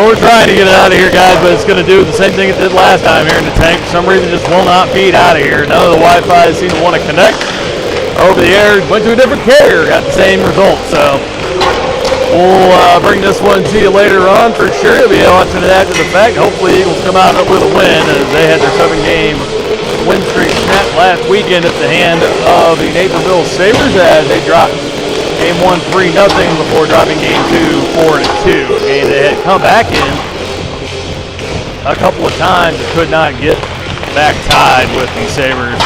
we're trying to get it out of here, guys, but it's going to do the same thing it did last time here in the tank. For some reason, just will not feed out of here. None of the Wi-Fi seem to want to connect over the air. Went to a different carrier, got the same result. So we'll bring this one to you later on for sure. You'll be watching it after the fact. Hopefully, Eagles come out with a win as they had their 7-game win streak snapped last weekend at the hand of the Naperville Sabres as they dropped Game 1 3-0 before dropping Game 2 4-2. And they had come back in a couple of times and could not get back tied with the Sabres.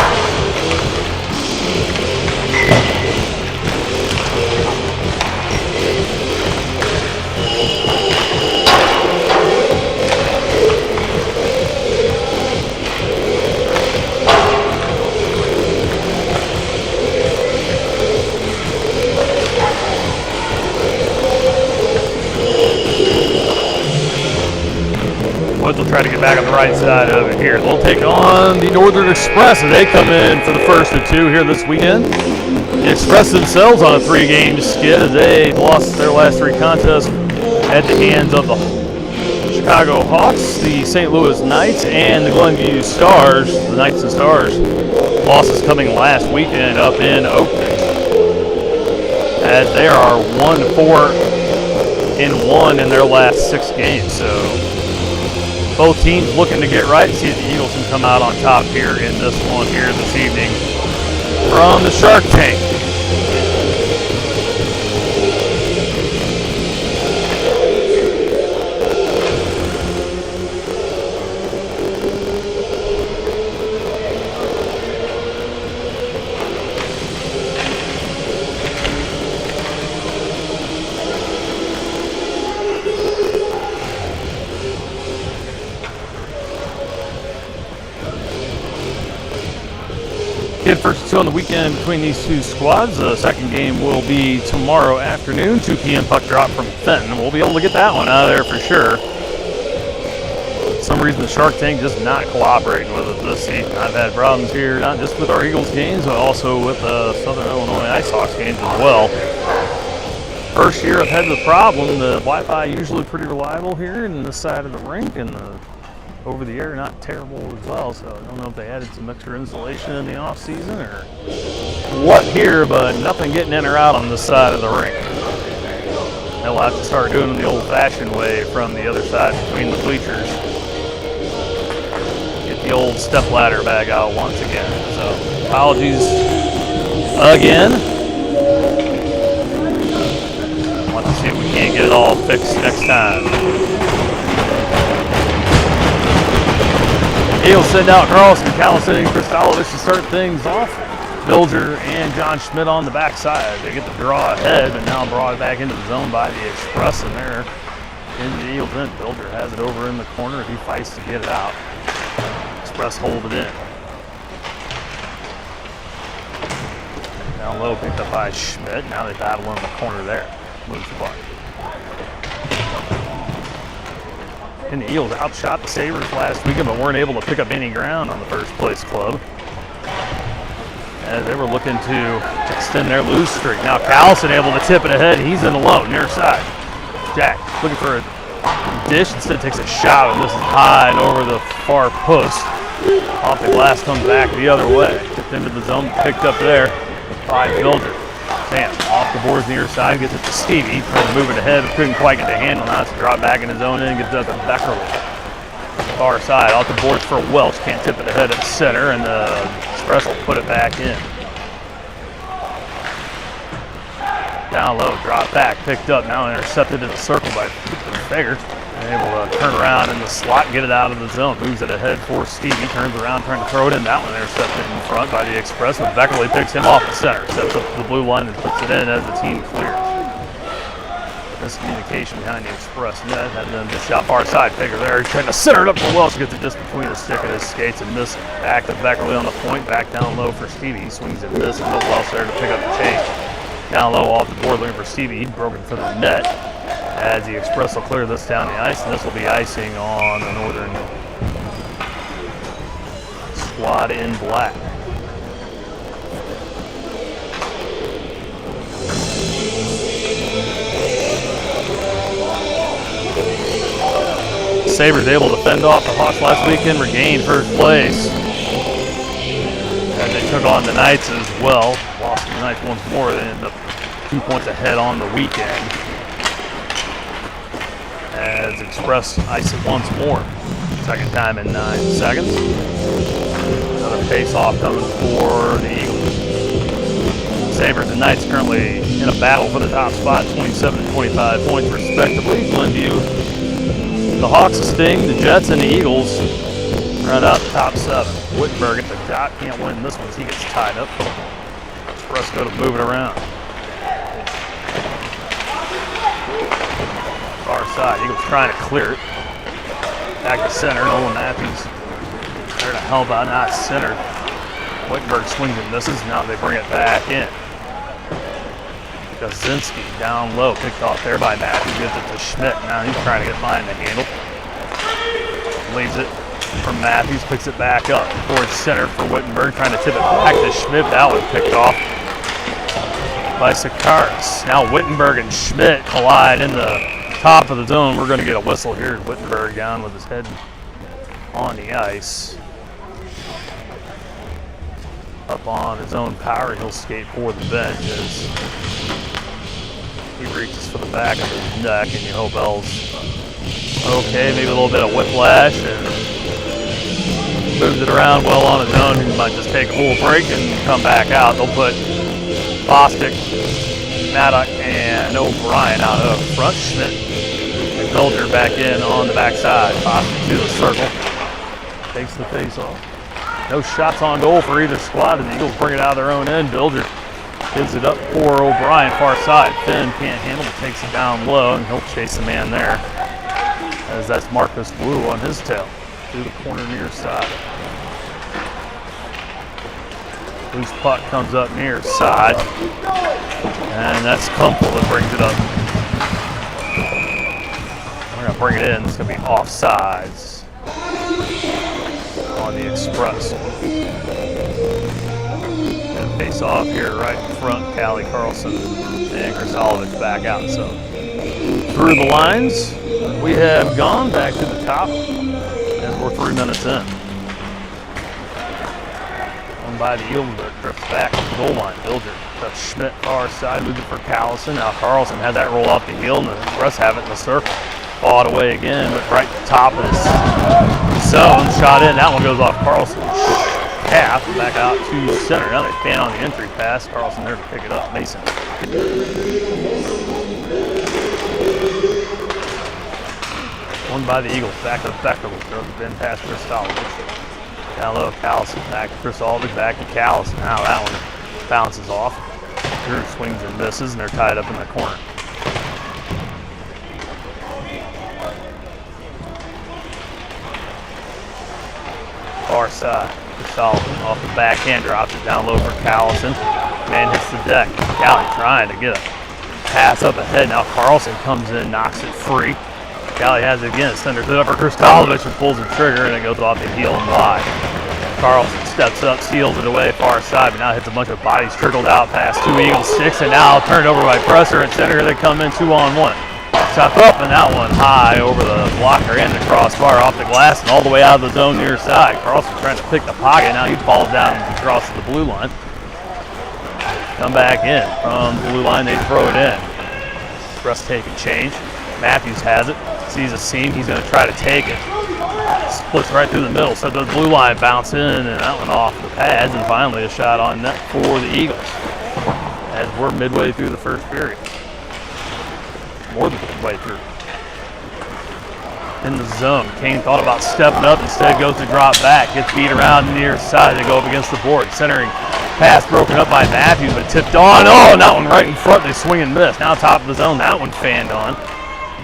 Will try to get back on the right side of it here. They'll take on the Northern Express as they come in for the first of two here this weekend. The Express themselves on a 3-game skid as they lost their last 3 contests at the hands of the Chicago Hawks, the St. Louis Knights, and the Glenview Stars. The Knights and Stars losses coming last weekend up in Oakland as they are 1-4-1 in their last 6 games. So both teams looking to get right, see if the Eagles can come out on top here in this one here this evening from the Shark Tank. First 2 on the weekend between these two squads. The second game will be tomorrow afternoon, 2 p.m. puck drop from Fenton. We'll be able to get that one out of there for sure. For some reason, the Shark Tank just not cooperating with us this season. I've had problems here, not just with our Eagles games, but also with the Southern Illinois Ice Hawks games as well. First year I've had the problem. The Wi-Fi usually pretty reliable here in this side of the rink, and the over the air not terrible as well, so I don't know if they added some extra insulation in the off season or what here, but nothing getting in or out on this side of the rink. They'll have to start doing it the old-fashioned way from the other side between the bleachers. Get the old step ladder bag out once again. So apologies again. Want to see if we can't get it all fixed next time. Eagles send out Carlson, Callison, and Kristalovich to start things off. Bilger and John Schmidt on the backside. They get the draw ahead, but now brought back into the zone by the Express, and there in the Eagles end. Bilger has it over in the corner. He fights to get it out. Express hold it in. Down low, picked up by Schmidt. Now they battle in the corner there. Moves the puck. And the Eagles outshot the Sabres last weekend, but weren't able to pick up any ground on the first place club as they were looking to extend their lose streak. Now Callison able to tip it ahead. He's in alone, near side. Jack looking for a dish, instead takes a shot, and this is high and over the far post. Off the glass, comes back the other way. Tipped into the zone, picked up there by Bilger. Sam off the boards near side, gets it to Stevie, trying to move it ahead, but couldn't quite get the handle on it, so drop back in his own end, gets it up to Becker. Far side, off the boards for Welch, can't tip it ahead at center, and the Express will put it back in. Down low, drop back, picked up, now intercepted in the circle by Fager. Able to turn around in the slot, get it out of the zone, moves it ahead for Stevie, turns around, trying to throw it in. That one intercepted in front by the Express, but Beckerly picks him off the center, sets up the blue line and puts it in as the team clears. Miscommunication behind the Express net, and then just shot far side. Fager there, he's trying to center it up for Welsh, gets it just between the stick of his skates and misses. Back to Beckerly on the point, back down low for Stevie. He swings and misses, but Welsh there to pick up the change. Down low off the board looking for Stevie, he's broken for the net. As the Express will clear this down the ice, and this will be icing on the Northern squad in black. Sabres able to fend off the Hawks last weekend, regain first place. And they took on the Knights as well. Lost to the Knights once more. They ended up 2 points ahead on the weekend. As Express ice it once more. Second time in 9 seconds. Another face-off coming for the Eagles. Sabres and Knights currently in a battle for the top spot, 27 and 25 points respectively. Glenview, the Hawks, the Sting, the Jets, and the Eagles round out the top 7. Wittenberg at the dot, can't win this one as he gets tied up. Express go to move it around. Far side, Eagles trying to clear it. Back to center, Nolan Matthews there to help out, not center. Wittenberg swings and misses, now they bring it back in. Kaczynski down low, picked off there by Matthews, gives it to Schmidt. Now he's trying to get behind the handle. Leaves it for Matthews, picks it back up towards center for Wittenberg, trying to tip it back to Schmidt. That was picked off by Sakaris. Now Wittenberg and Schmidt collide in the top of the zone. We're going to get a whistle here. Wittenberg down with his head on the ice. Up on his own power, he'll skate for the bench as he reaches for the back of his neck, and you hope L's okay, maybe a little bit of whiplash, and moves it around well on his own. He might just take a little break and come back out. They'll put Bostic, Maddock, and O'Brien out up front. Schmidt and Bilger back in on the backside. Bostic to the circle, takes the face off. No shots on goal for either squad, and the Eagles bring it out of their own end. Bilger gives it up for O'Brien, far side. Finn can't handle it, takes it down low, and he'll chase the man there, as that's Marcus Blue on his tail through the corner near side. Loose puck comes up near side, and that's Kumpel that brings it up. We're going to bring it in. It's going to be offsides on the Express. And face off here right in front. Callie Carlson and Krasalovic back out. So through the lines, we have gone back to the top as we're 3 minutes in. One by the Eagles, but drifts back to the goal line. Bilger, that's Schmidt far side, moving for Callison. Now Carlson had that roll off the heel, and the Express have it in the circle. Fought away again, but right at the top of this zone, shot in. That one goes off Carlson's calf, back out to center. Now they fan on the entry pass. Carlson there to pick it up. Mason. One by the Eagles, back to Becker. Throws it in past Krasalovic. Down low, Callison, back to Krasalovic, back to Callison. Now that one bounces off. Drew swings and misses, and they're tied up in the corner. Far side, Krasalovic off the backhand, drops it down low for Callison. Man hits the deck. Callie trying to get a pass up ahead. Now Carlson comes in, knocks it free. Callie has it again, sends it up for Krasalovic and pulls the trigger, and it goes off the heel and wide. Carlson steps up, seals it away far side, but now hits a bunch of bodies, trickled out past 2 Eagles sticks, and now turned over by Presser at center. They come in 2-on-1. Shot up, and that one high over the blocker and the crossbar off the glass and all the way out of the zone near side. Carlson trying to pick the pocket. Now he falls down and crosses the blue line. Come back in from the blue line. They throw it in. Express take and change. Matthews has it. Sees a seam. He's going to try to take it. Splits right through the middle. So the blue line bounce in, and that one off the pads. And finally a shot on net for the Eagles as we're midway through the first period. More than midway through. In the zone. Kane thought about stepping up, instead goes to drop back. Gets beat around the near side to go up against the board. Centering pass broken up by Matthews, but tipped on. Oh, and that one right in front. They swing and miss. Now top of the zone. That one fanned on.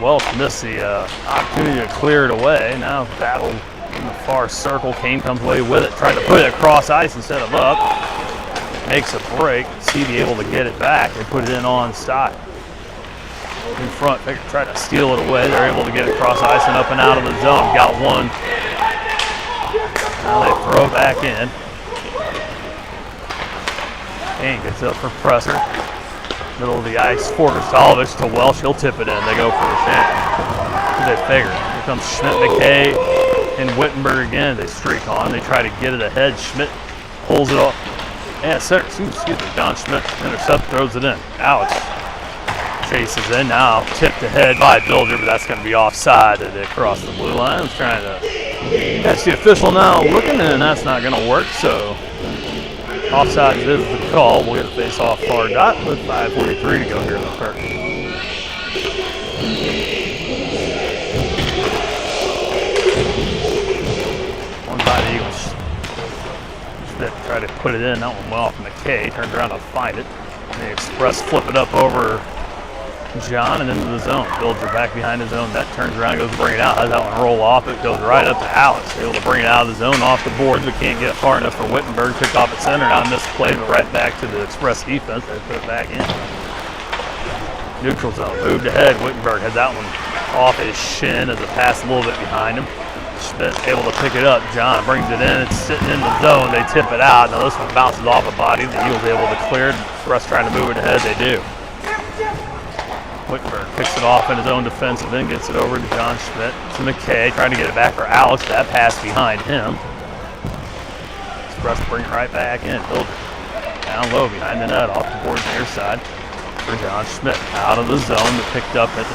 Welch missed the opportunity to clear it away. Now battle in the far circle. Kane comes away with it. Tried to put it across ice instead of up. Makes a break. Seavey able to get it back. They put it in on side. In front, they try to steal it away. They're able to get it across ice and up and out of the zone. Got one. Now they throw back in. Kane gets up for Presser. Middle of the ice for Krasalovic to Welsh. He'll tip it in. They go for the shot. They figure. comes Schmidt, McKay, and Wittenberg again. They streak on. They try to get it ahead. Schmidt pulls it off. And center, excuse me, John Schmidt intercepts, throws it in. Alex chases in now, tipped ahead by Bilger, but that's going to be offside as they cross the blue line. I'm trying to catch the official now looking, and that's not going to work, so offside is the call. We'll get a face-off far dot with 5:43 to go here in the first. One by the Eagles. Schmidt tried to put it in. That one went off McKay. Turned around to find it. And the Express flip it up over John and into the zone. Bilger back behind his zone. That turns around, goes to bring it out. Has that one roll off. It goes right up to Alex. Able to bring it out of the zone off the boards, but can't get it far enough for Wittenberg. Picked off at center. Now misplay, but right back to the Express defense. They put it back in. Neutral zone. Moved ahead. Wittenberg had that one off his shin as it passed a little bit behind him. Schmidt able to pick it up. John brings it in. It's sitting in the zone. They tip it out. Now this one bounces off a body. The Eagles able to clear it. Russ trying to move it ahead. They do. Wittenberg picks it off in his own defensive end, gets it over to John Schmidt. To McKay, trying to get it back for Alex. That pass behind him. Express bring it right back in. Bilger down low behind the net, off the boards near side for John Schmidt. Out of the zone, but picked up at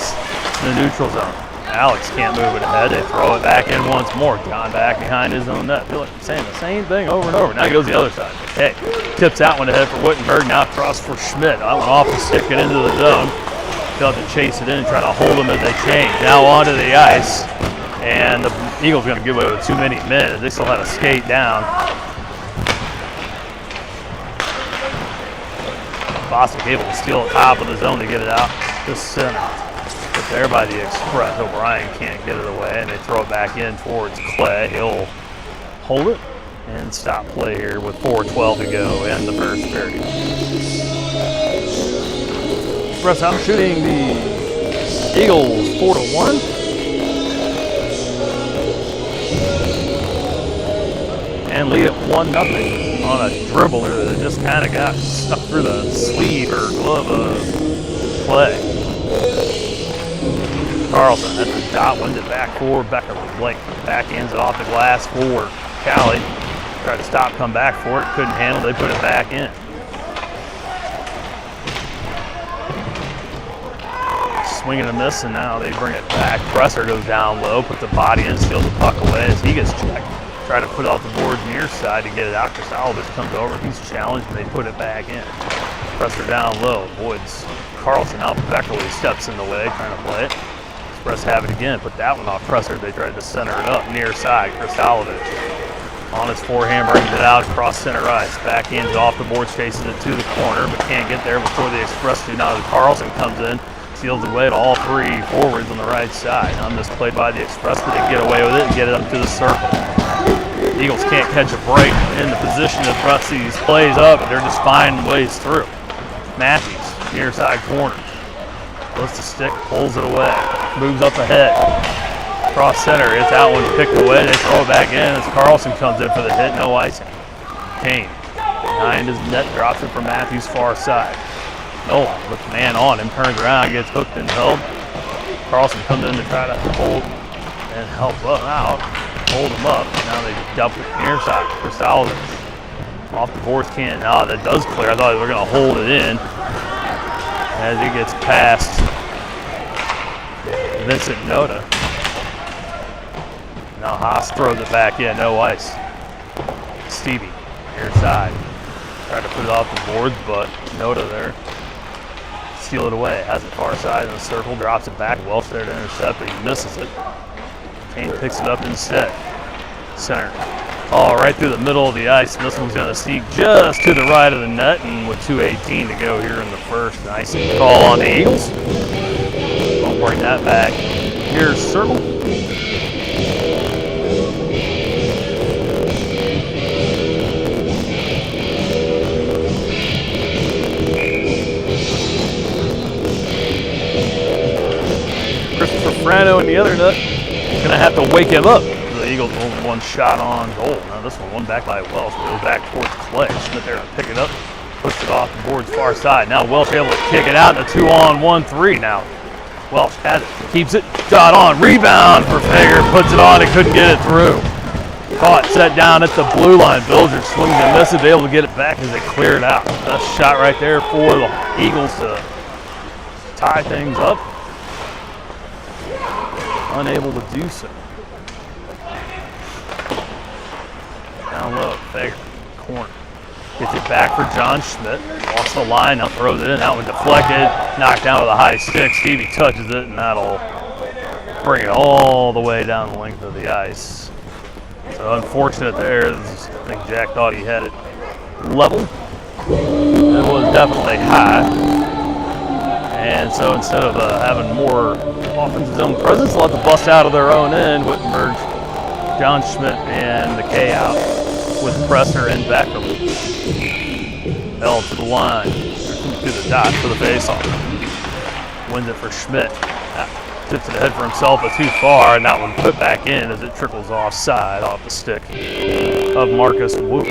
the neutral zone. Alex can't move it ahead. They throw it back in once more. John back behind his own net. Feel like saying the same thing over and over. Now he goes the other side. Okay, tips that one ahead for Wittenberg. Now cross for Schmidt. That one off the stick and into the zone. They'll have to chase it in and try to hold them as they change. Now onto the ice, and the Eagles going to give away with too many men. They still had to skate down. Bostic able to steal the top of the zone to get it out to center. But there by the Express. O'Brien can't get it away, and they throw it back in towards Clay. He'll hold it and stop play here with 4:12 to go in the first period. Express out shooting the Eagles 4-1. And lead it 1-0 on a dribbler that just kind of got stuck through the sleeve or glove of Clay. Carlson at the dot, wins it back for Becker. Blake backhands it off the glass for Callie. Tried to stop, come back for it, couldn't handle it, they put it back in. Swinging a miss, and now they bring it back. Presser goes down low, puts the body in, steals the puck away as he gets checked. Try to put it off the boards near side to get it out. Kristalovich comes over, he's challenged, and they put it back in. Presser down low, avoids Carlson out. Beckerly steps in the way, trying to play it. Express have it again, put that one off Presser. They tried to center it up near side. Kristalovich on his forehand, brings it out across center ice. Backhands off the boards, chases it to the corner, but can't get there before the Express do. Now Carlson comes in, steals away to all three forwards on the right side. On this play by the Express, but they get away with it and get it up to the circle. The Eagles can't catch a break in the position to thrust these plays up, but they're just finding ways through. Matthews, near side corner. Lifts the stick, pulls it away, moves up ahead. Cross center, gets that one picked away. They throw it back in as Carlson comes in for the hit, no icing. Kane, behind his net, drops it from Matthews' far side. Nolan with the man on him, turns around, gets hooked and held. Carlson comes in to try to hold and help out, hold him up. Now they dump it near side. Kristalovich off the boards, can't. Now that does clear. I thought they were going to hold it in as he gets past Vincent Noda. Now Haas throws it back in, no ice. Stevie, near side. Tried to put it off the boards, but Noda there. Steal it away, has it far side in the circle, drops it back. Welch there to intercept, but he misses it. Kane picks it up instead. Center. Oh, right through the middle of the ice. This one's going to sneak just to the right of the net, and with 2:18 to go here in the first, nice call on the Eagles. We'll bring that back. Here's circle. Frano in the other net, gonna have to wake him up. The Eagles only one shot on goal. Now this one back by Welsh, goes back towards Clay. Schmidt there to pick it up, puts it off the boards far side. Now Welsh able to kick it out in a 2-on-1-3 now. Welsh has it, keeps it, shot on, rebound for Fager, puts it on, and couldn't get it through. Caught, set down at the blue line. Bilger swings and misses, able to get it back as they clear it out. Best shot right there for the Eagles to tie things up. Unable to do so. Down low, Fager, corner. Gets it back for John Schmidt. Walks the line, now throws it in. That one deflected. Knocked down with a high stick. Stevie touches it, and that'll bring it all the way down the length of the ice. So unfortunate there. I think Jack thought he had it level. It was definitely high. And so instead of having more offensive zone presence, they'll have to bust out of their own end. Wittenberg, John Schmidt, and McKay out with Pressner and Beckham. Bell to the line, to the dot for the faceoff. Wins it for Schmidt. Tips it ahead for himself, but too far, and that one put back in as it trickles offside off the stick of Marcus Wu.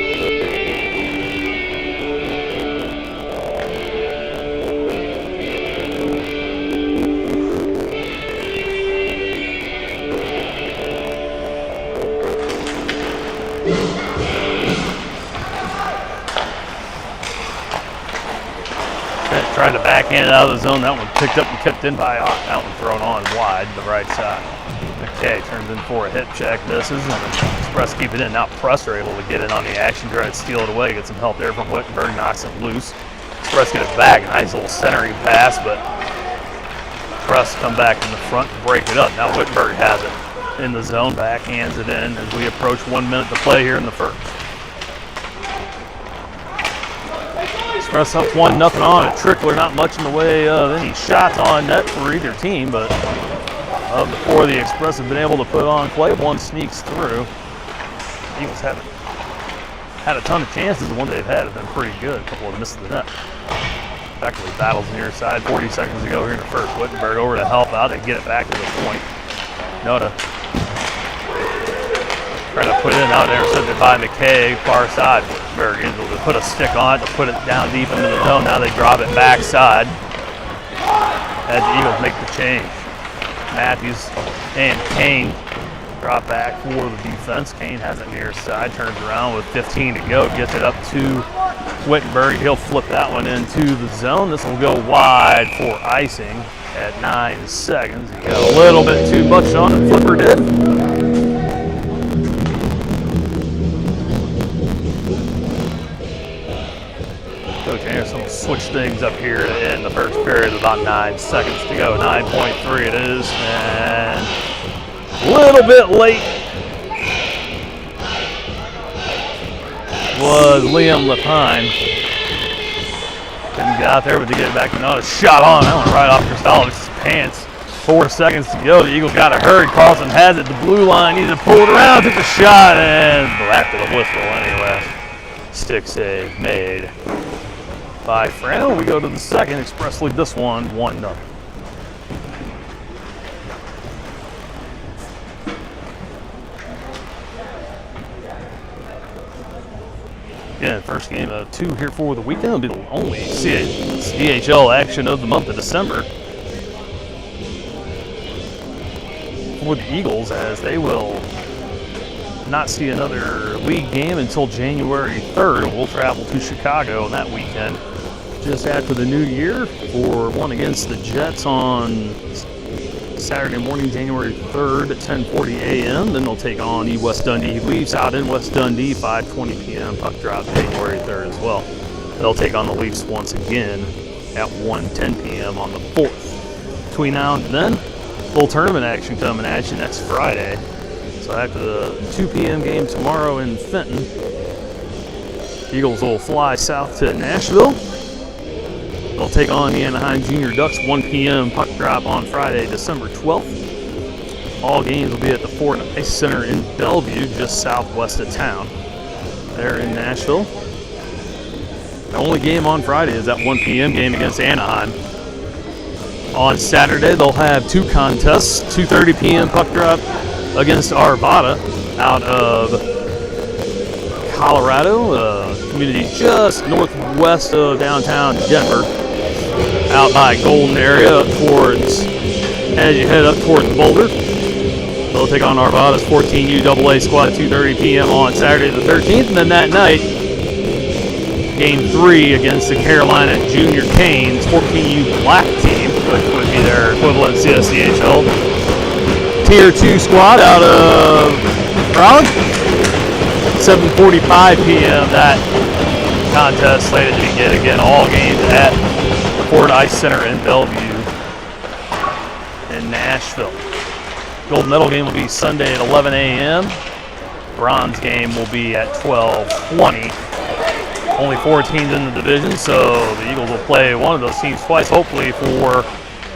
Tried to backhand it out of the zone. That one picked up and kept in by Ott. That one thrown on wide to the right side. McKay turns in for a hip check, misses, and Express keep it in. Now Presser able to get in on the action, try to steal it away. Get some help there from Wittenberg, knocks it loose. Express get it back. Nice little centering pass, but Press come back in the front and break it up. Now Wittenberg has it in the zone, backhands it in as we approach 1 minute to play here in the first. Express up 1-0 on it. Trickler, not much in the way of any shots on net for either team, but before the Express have been able to put on play, one sneaks through. Eagles haven't had a ton of chances. The ones they've had have been pretty good. A couple of misses the net. Beckley battles near side 40 seconds ago here in the first. Wittenberg over to help out and get it back to the point. Noda trying to put it in out there, intercepted by McKay, far side. Wittenberg able to put a stick on it to put it down deep into the zone. Now they drop it backside as the Eagles make the change. Matthews and Kane drop back for the defense. Kane has it near side, turns around with 15 to go, gets it up to Wittenberg. He'll flip that one into the zone. This will go wide for icing at 9 seconds. He got a little bit too much on it, Flipper did. Coach Anderson will switch things up here to end the first period with about 9 seconds to go. 9.3 it is, and a little bit late was Liam Lepine. Couldn't get out there, but to get it back, another shot on. That one right off Kristalovich's pants. 4 seconds to go. The Eagles got to hurry. Carlson has it. The blue line needs to pull it around, took the shot, and after the whistle anyway. Stick save made by Frano. We go to the second. Express lead this one 1-0. Again, first game of 2 here for the weekend. It'll be the only CHL action of the month of December for the Eagles, as they will not see another league game until January 3rd. We'll travel to Chicago on that weekend just after the new year for one against the Jets on Saturday morning, January 3rd at 10:40 a.m. Then they'll take on West Dundee Leafs out in West Dundee, 5:20 p.m. Puck drop January 3rd as well. They'll take on the Leafs once again at 1:10 p.m. on the 4th. Between now and then, full tournament action coming at you next Friday. So after the 2 p.m. game tomorrow in Fenton, Eagles will fly south to Nashville. They'll take on the Anaheim Junior Ducks, 1 p.m. puck drop on Friday, December 12th. All games will be at the Ford Ice Center in Bellevue, just southwest of town. There in Nashville. The only game on Friday is that 1 p.m. game against Anaheim. On Saturday, they'll have 2 contests, 2:30 p.m. puck drop against Arvada out of Colorado, a community just northwest of downtown Denver, out by Golden area towards As you head up towards Boulder, they'll take on Arvada's 14U AA squad 2:30 p.m. on Saturday the 13th, and then that night, Game 3 against the Carolina Junior Canes 14U Black team, which would be their equivalent CSCHL Tier 2 squad out of Raleigh. 7:45 p.m. that contest slated to begin. Again, all games at the Ford Ice Center in Bellevue in Nashville. Gold medal game will be Sunday at 11 a.m. Bronze game will be at 12:20. Only 4 teams in the division, so the Eagles will play one of those teams twice, hopefully for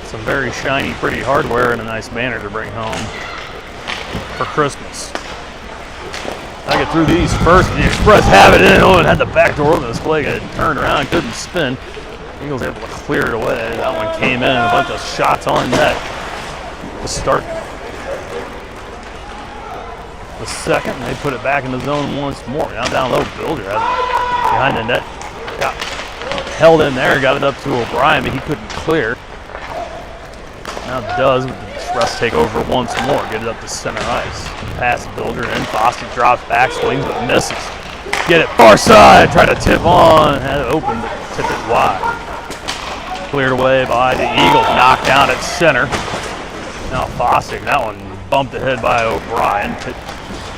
some very shiny, pretty hardware and a nice banner to bring home for Christmas. I get through these first, and the Express have it in. Oh, and had the back door open. This play got turned around, couldn't spin. Eagles able to clear it away. That one came in, a bunch of shots on net to start the second. They put it back in the zone once more. Now down low, Builder has it behind the net. Got held in there, got it up to O'Brien, but he couldn't clear. Now does with the Express take over once more, get it up to center ice. Pass Builder in, Foster drops back, swings but misses. Get it far side, try to tip on, had it open but tipped it wide. Cleared away by the Eagles, knocked down at center. Now Foster, that one bumped ahead by O'Brien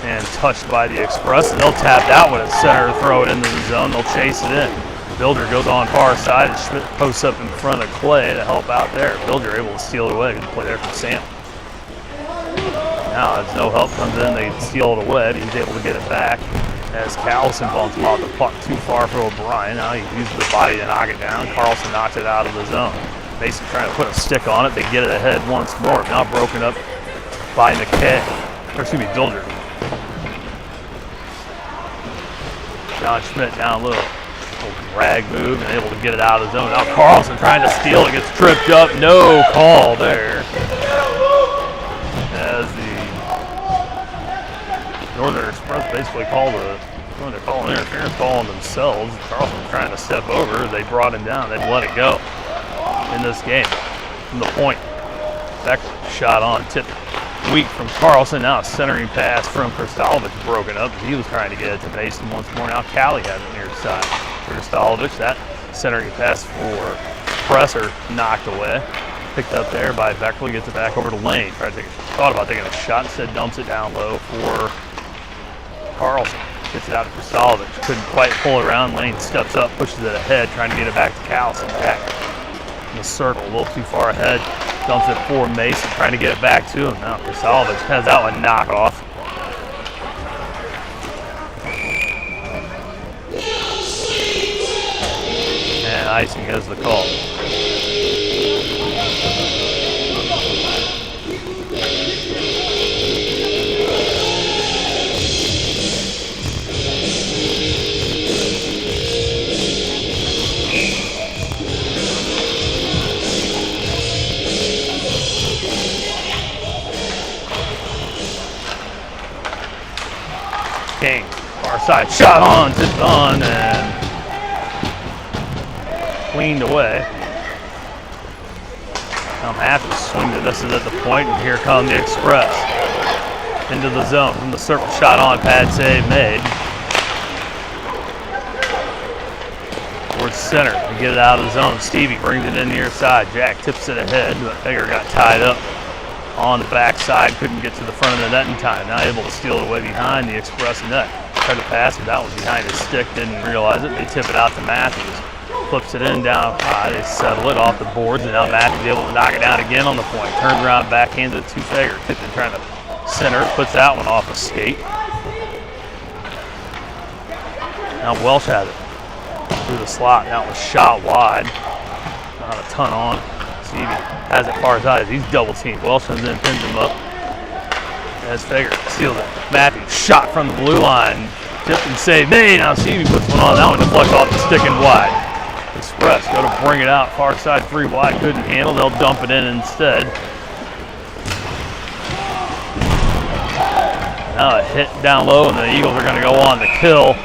and touched by the Express. And they'll tap that one at center, throw it into the zone, they'll chase it in. Builder goes on far side, and Schmidt posts up in front of Clay to help out there. Builder able to steal it away. Good play there from Sam. Now, as no help comes in, they steal it away. He's able to get it back as Carlson bumps off the puck too far for O'Brien. Now he uses the body to knock it down. Carlson knocks it out of the zone. Mason trying to put a stick on it. They get it ahead once more. Now broken up by McKay. Or excuse me, Builder. John Schmidt down low. Drag move and able to get it out of the zone. Now Carlson trying to steal it, gets tripped up. No call there. As the Northern Express basically called they're calling interference call on themselves. Carlson trying to step over. They brought him down. They'd let it go in this game. From the point, Becker shot on, tipped weak from Carlson. Now a centering pass from Kristalovich broken up. He was trying to get it to Mason once more. Now Callie has it near side. Kristalovich, that centering pass for Presser knocked away. Picked up there by Beckley, gets it back over to Lane. Thought about taking a shot, instead dumps it down low for Carlson. Gets it out to Kristalovich. Couldn't quite pull it around. Lane steps up, pushes it ahead, trying to get it back to Callison. Back in the circle, a little too far ahead. Dumps it for Mason, trying to get it back to him. Now Kristalovich has that one knocked off. And icing has the call. King, far side, shot on, tipped on, and cleaned away. Now Matthews swings it. This is at the point, and here come the Express. Into the zone, from the circle, shot on, pad save made. Towards center, to get it out of the zone. Stevie brings it in near side. Jack tips it ahead, but Hager got tied up on the backside, couldn't get to the front of the net in time. Now able to steal it away behind the Express net. Tried to pass it, that was behind his stick, didn't realize it. They tip it out to Matthews. Flips it in down high, they settle it off the boards, and now Matthews able to knock it down again on the point. Turns around, backhands it to Fager. Tipton trying to center it, puts that one off a skate. Now Welsh has it through the slot. Now it was shot wide. Not a ton on. Stevie has it far side. He's double teamed. Welsh comes in, pins him up. As Fager steals it. Matthews shot from the blue line. Tipped and saved. Hey, now Stevie puts one on. That one deflects off the stick and wide. Express go to bring it out. Far side, 3 wide. Couldn't handle. They'll dump it in instead. Now a hit down low, and the Eagles are going to go on the kill.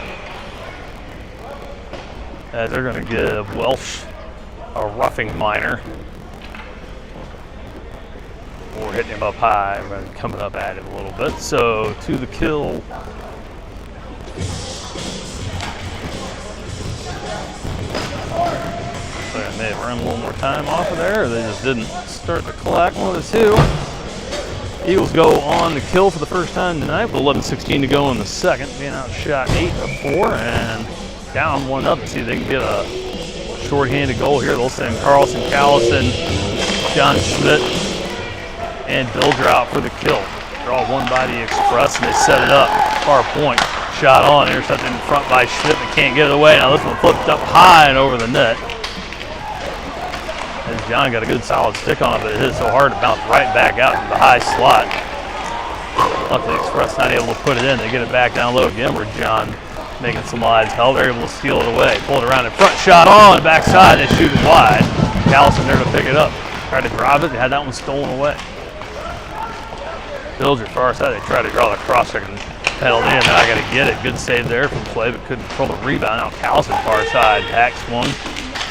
As they're going to give Welsh a roughing minor. or hitting him up high and coming up at him a little bit. So to the kill. So they may have run a little more time off of there, or they just didn't start the clock. One of the two. Eagles go on the kill for the first time tonight with 11:16 to go in the second, being outshot 8-4 and down 1-0. See if they can get a shorthanded goal here. They'll send Carlson, Callison, John Schmidt, and Bilger out for the kill. They're all one by the Express, and they set it up. Far point, shot on, intercepted in front by Schmidt, but can't get it away. Now this one flipped up high and over the net. As John got a good solid stick on it, but it hit so hard it bounced right back out to the high slot. The Express not able to put it in. They get it back down low again where John making some lives hell. They're able to steal it away. Pull it around in front, shot on, backside, they shoot it wide. Callison there to pick it up. Tried to drive it, they had that one stolen away. Bilger far side, they tried to draw the cross-check and penalty, and then I got to get it. Good save there from Clay, but couldn't control the rebound. Now Callison far side, hacks one.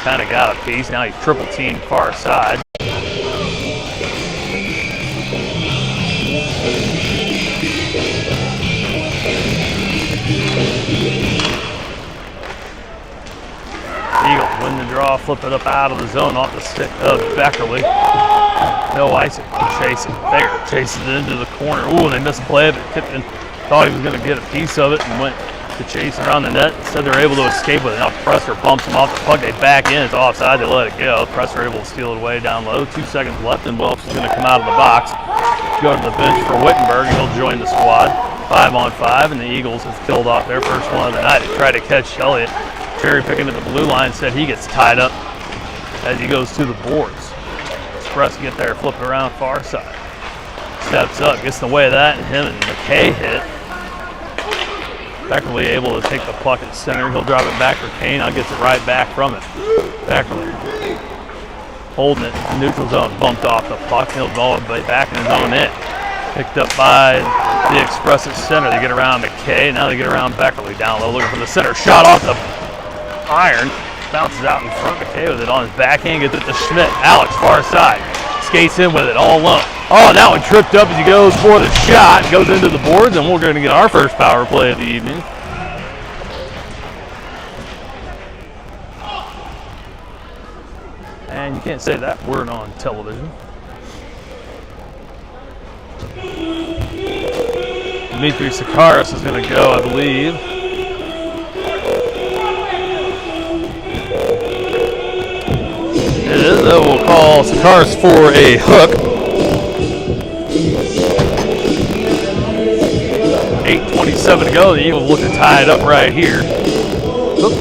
Kind of got a piece. Now he's triple team far side. Eagles win the draw, flip it up out of the zone off the stick of Beckerly. No icing. Chase it. Baker chases it into the corner. Ooh, they misplay it, but Tipton thought he was going to get a piece of it and went to chase around the net. Instead, they're able to escape with it. Now Presser bumps him off the puck. They back in. It's offside. They let it go. Presser able to steal it away down low. 2 seconds left, and Welch is going to come out of the box. Go to the bench for Wittenberg, and he'll join the squad. 5-on-5, and the Eagles have killed off their first one of the night. They try to catch Elliott. Cherry picking at the blue line. Said he gets tied up as he goes to the boards. Express get there, flip it around far side. Steps up, gets in the way of that, and him and McKay hit. Beckerly able to take the puck at center. He'll drop it back for Kane. Now gets it right back from it. Beckerly holding it in the neutral zone. Bumped off the puck. He'll ball it back in his own net. Picked up by the Express at center. They get around McKay. Now they get around Beckerly down low looking for the center. Shot off the iron. Bounces out in front. McKay with it on his backhand. Gets it to Schmidt. Alex far side. Skates in with it all alone. Oh, that one tripped up as he goes for the shot. Goes into the boards, and we're going to get our first power play of the evening. And you can't say that word on television. Dmitry Sakaris is going to go, I believe. It is, though. We'll call Sakaris for a hook. 8:27 to go. The Eagles look to tie it up right here. Oop.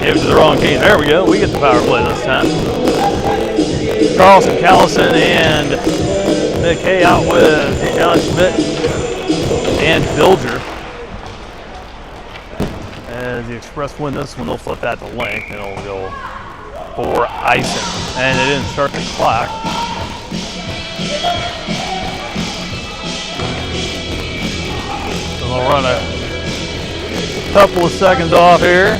Gave it to the wrong team. There we go. We get the power play this time. Carlson, Callison, and McKay out with John Schmidt and Bilger. As the Express win this one, they'll flip that to length, and it'll go for icing. And it didn't start the clock. We'll run a couple of seconds off here.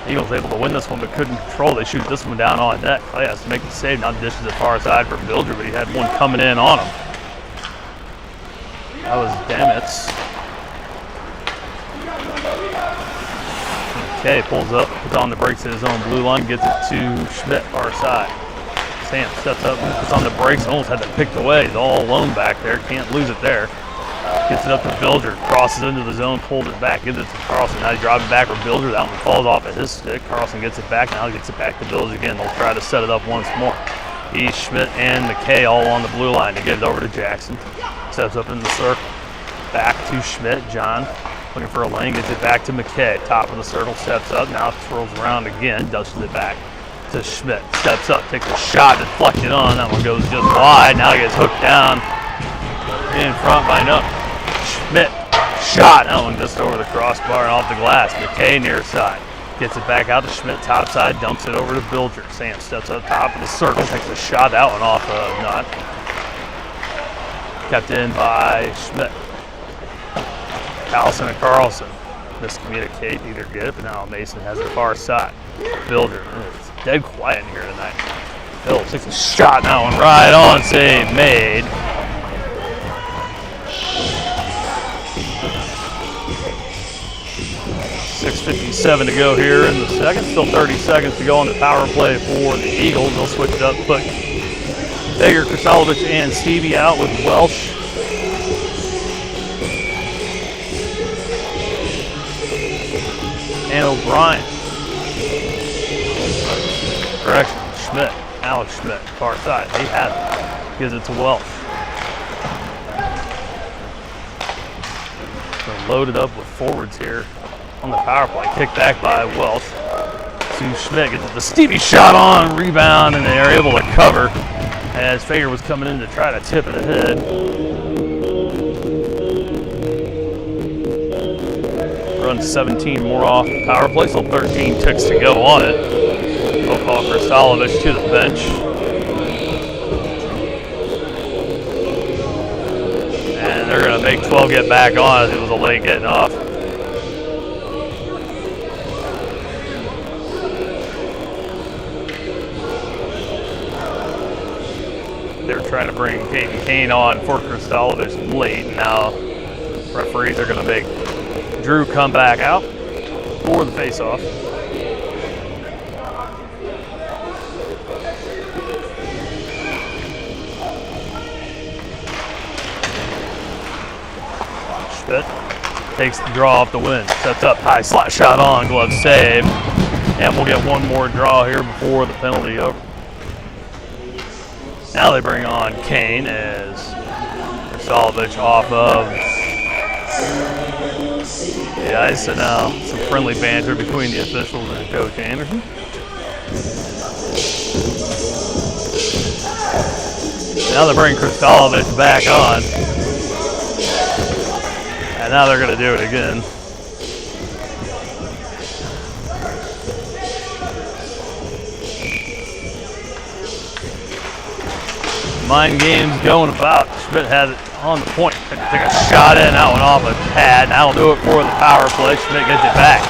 Eagles able to win this one, but couldn't control. They shoot this one down on net. Clay has to make the save. Now dishes it far side for Bilger, but he had one coming in on him. That was Damitz. Okay, pulls up, puts on the brakes at his own blue line, gets it to Schmidt, far side. Sam steps up, puts on the brakes, almost had that picked away. He's all alone back there, can't lose it there. Gets it up to Bilger, crosses into the zone, pulls it back, gives it to Carlson. Now he drives it back for Bilger. That one falls off at his stick. Carlson gets it back, now he gets it back to Bilger again. They'll try to set it up once more. He's Schmidt and McKay all on the blue line to get it over to Jackson. Steps up in the circle, back to Schmidt, John. Looking for a lane, gets it back to McKay. Top of the circle, steps up, now twirls around again, dushes it back to Schmidt. Steps up, takes a shot, deflected on. That one goes just wide. Now he gets hooked down in front by no. Schmidt, shot. That one just over the crossbar and off the glass. McKay near side. Gets it back out to Schmidt, top side, dumps it over to Bilger. Sam steps up top of the circle, takes a shot. That one off not. Kept in by Schmidt. Allison and Carlson miscommunicate, either get it, but now Mason has the far side. Builder, it's dead quiet in here tonight. Bill takes a shot, that one right on, save made. .657 to go here in the second. Still 30 seconds to go on the power play for the Eagles. They'll switch it up, put Baker, Kristalovich, and Stevie out with Welsh. And O'Brien. Correction, Schmidt. Alex Schmidt, far side. He has it. Gives it to Welsh. They're loaded up with forwards here on the power play. Kicked back by Welsh. To Schmidt, gets the Stevie shot on, rebound, and they are able to cover as Fager was coming in to try to tip it ahead. Run 17 more off the power play, so 13 ticks to go on it. We'll call Kristalovich to the bench. And they're going to make 12 get back on as it was a late getting off. They're trying to bring Caden Kane on for Kristalovich late. Now referees are going to make Drew come back out for the face-off. Schmidt takes the draw off the win. Sets up, high slot shot on, glove save. And we'll get one more draw here before the penalty over. Now they bring on Kane as Kristalovich off of the ice, and now some friendly banter between the officials and Coach Anderson. Now they bring Kristalovich back on, and now they're going to do it again. Mind games going about. Schmidt has it on the point. Take a shot in, that one off a pad. That'll do it for the power play. Schmidt gets it back.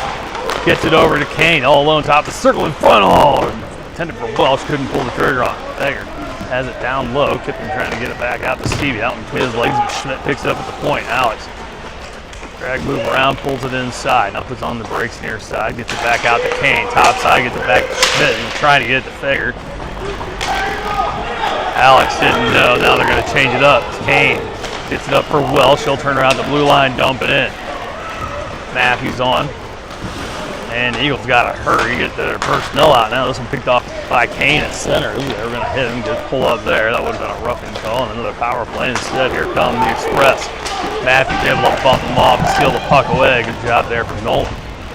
Gets it over to Kane, all alone, top of the circle in front. Oh, intended for Welsh, couldn't pull the trigger on it. Baker has it down low. Kippen trying to get it back out to Stevie. Out between his legs, but Schmidt picks it up at the point. Alex. Drag move around, pulls it inside. Now puts on the brakes near side. Gets it back out to Kane. Top side, gets it back to Schmidt. And trying to get it to Fager. Alex didn't know. Now they're going to change it up. Kane gets it up for Welsh. He'll turn around the blue line, dump it in. Matthews on. And the Eagles got to hurry, get their personnel out. Now this one picked off by Kane at center. Ooh, they were going to hit him, just pull up there. That would have been a roughing call. And another power play instead. Here comes the Express. Matthews able to bump him off and steal the puck away. Good job there from Nolan.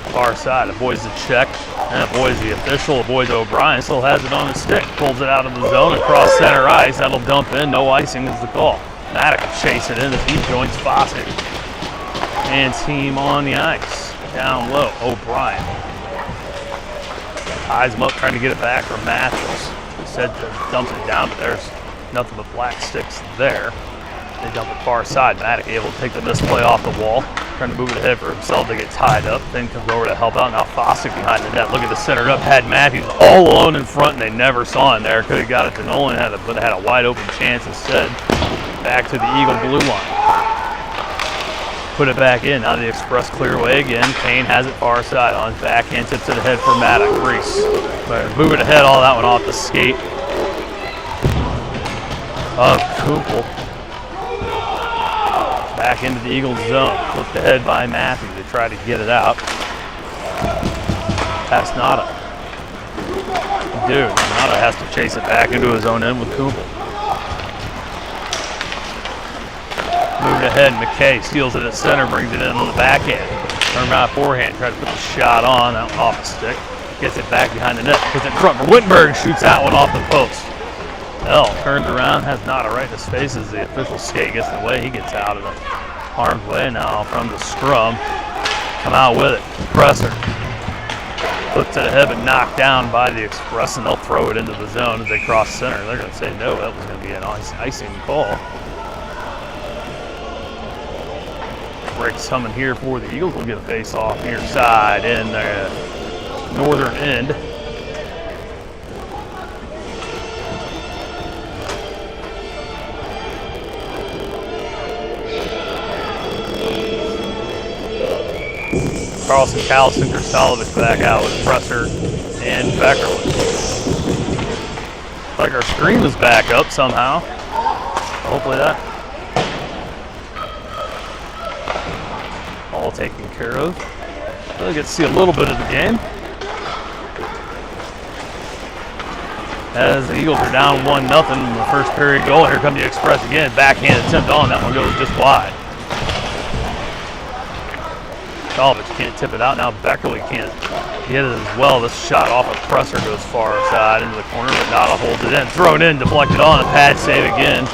Far side, avoids the check, and avoids the official, avoids O'Brien, still has it on his stick, pulls it out of the zone across center ice, that'll dump in, no icing is the call. Maddox chase it in as he joins Fossick. And team on the ice, down low, O'Brien. Ties him up, trying to get it back from Matthews. He said to dump it down, but there's nothing but black sticks there. They dump it far side, Maddox able to take the misplay off the wall. Trying to move it ahead for himself to get tied up. Then comes over to help out. Now Fossick behind the net. Look at the center up. Had Matthews all alone in front, and they never saw him there. Could have got it to Nolan, but had a wide open chance instead. Back to the Eagle blue line. Put it back in. Now the Express clear away again. Kane has it far side on his backhand. Tips it ahead for Maddox. Reese. Move it ahead. All that one off the skate of Kupel. Back into the Eagles zone. Flipped ahead by Matthews to try to get it out. That's Nada. Dude, Nada has to chase it back into his own end with Kupel. Moved ahead, McKay steals it at center, brings it in on the backhand. Turn around forehand, tries to put the shot on, that one off the stick. Gets it back behind the net, puts it in front for Wittenberg, shoots that one off the post. L turns around, has Nada right in his face as the official skate gets in the way. He gets out of the harm's way now from the scrum. Come out with it. Presser. Flipped to the head but knocked down by the Express, and they'll throw it into the zone as they cross center. They're going to say no, that was going to be an icing call. breaks coming here for the Eagles. We'll get a face-off near side in the northern end. Carlson, Callison, Kristalovic back out with Presser and Beckerly. Like our stream is back up somehow. Hopefully that all taken care of. We'll get to see a little bit of the game. As the Eagles are down 1-0 in the first period goal. Here come the Express again. Backhand attempt on that one goes just wide. Kristalovic can't tip it out. Now Beckerly can't get it as well. This shot off of Presser goes far side into the corner, but Nada holds it in. Thrown in, deflected on, a pad save again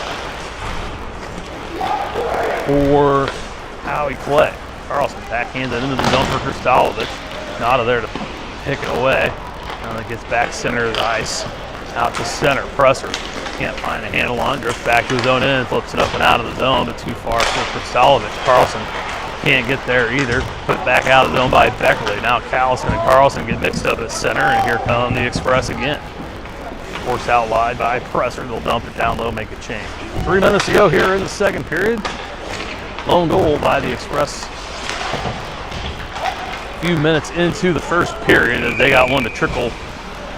for Howie Clay. Carlson backhands it into the zone for Kristalovic. Nada there to pick it away. Now it gets back center of the ice. Out to center. Presser can't find a handle on it. Drifts back to his own end, flips it up and out of the zone, but too far for Kristalovic. Carlson can't get there either. Put back out of the zone by Beckerly. Now Callison and Carlson get mixed up at center, and here come the Express again. Forced out wide by Presser. They'll dump it down low, make a change. 3 minutes to go here in the second period. Lone goal by the Express. A few minutes into the first period, as they got one to trickle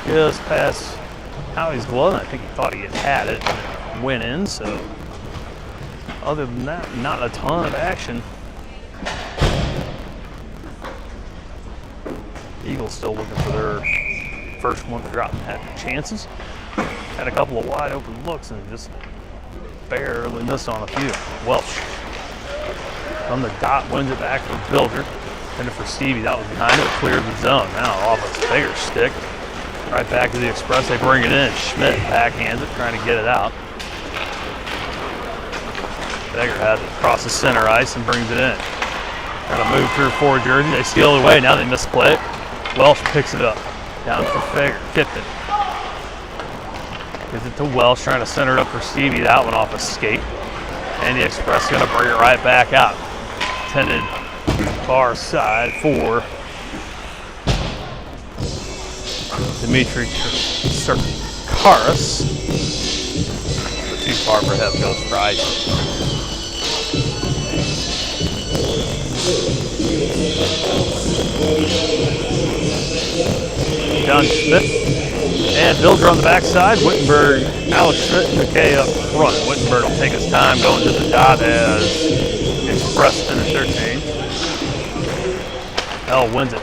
just past Howie's glove. I think he thought he had it and it went in, so other than that, not a ton of action. Eagles still looking for their first one to drop and had their chances. Had a couple of wide open looks and just barely missed on a few. Welch from the dot wins it back for Builder. And for Stevie, that was behind it, cleared the zone. Now off a bigger stick. Right back to the Express, they bring it in. Schmidt backhands it, trying to get it out. Beggar has it across the center ice and brings it in. Trying to move through forward jersey, they steal it away, now they misplay it. Welsh picks it up. Down for Fager, tipped it. Gives it to Welsh, trying to center it up for Stevie. That one off a skate. And the Express gonna bring it right back out. Intended far side for Dimitri Sarkaris. Too far for him, goes for ice. John Schmidt and Builder on the backside. Wittenberg, Alex Schmidt, and McKay up front. Wittenberg will take his time going to the dot as Express finish their change. L wins it.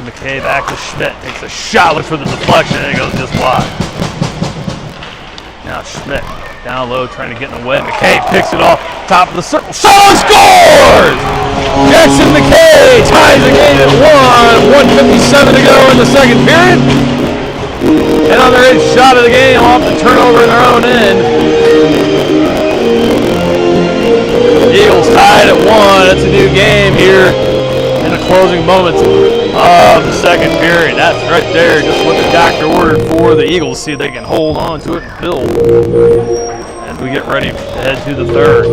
McKay back to Schmidt. Takes a shot, looks for the deflection, and it goes just wide. Now Schmidt down low, trying to get in the way. McKay picks it off top of the circle. Shot and scores! Jackson McKay ties the game at 1:57 to go in the second period. Another 8th shot of the game off the turnover in their own end. Eagles tied at 1. It's a new game here in the closing moments of the second period. That's right there, just what the doctor ordered for the Eagles. See if they can hold on to it and build as we get ready to head to the third.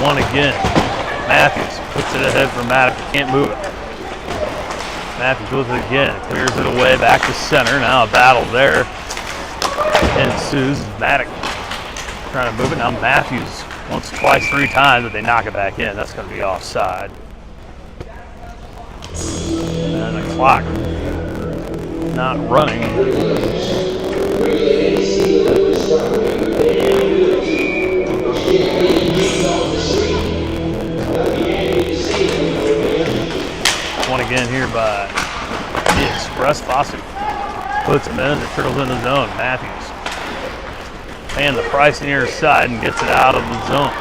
One again. Matthews puts it ahead for Maddox. Can't move it. Matthews with it again. Clears it away back to center. Now a battle there ensues. Maddox trying to move it. Now Matthews once, twice, 3 times, but they knock it back in. That's going to be offside. And the clock not running. One again here by the Express. Fossey puts him in. It trickles in the zone. Matthews and the price near side and gets it out of the zone.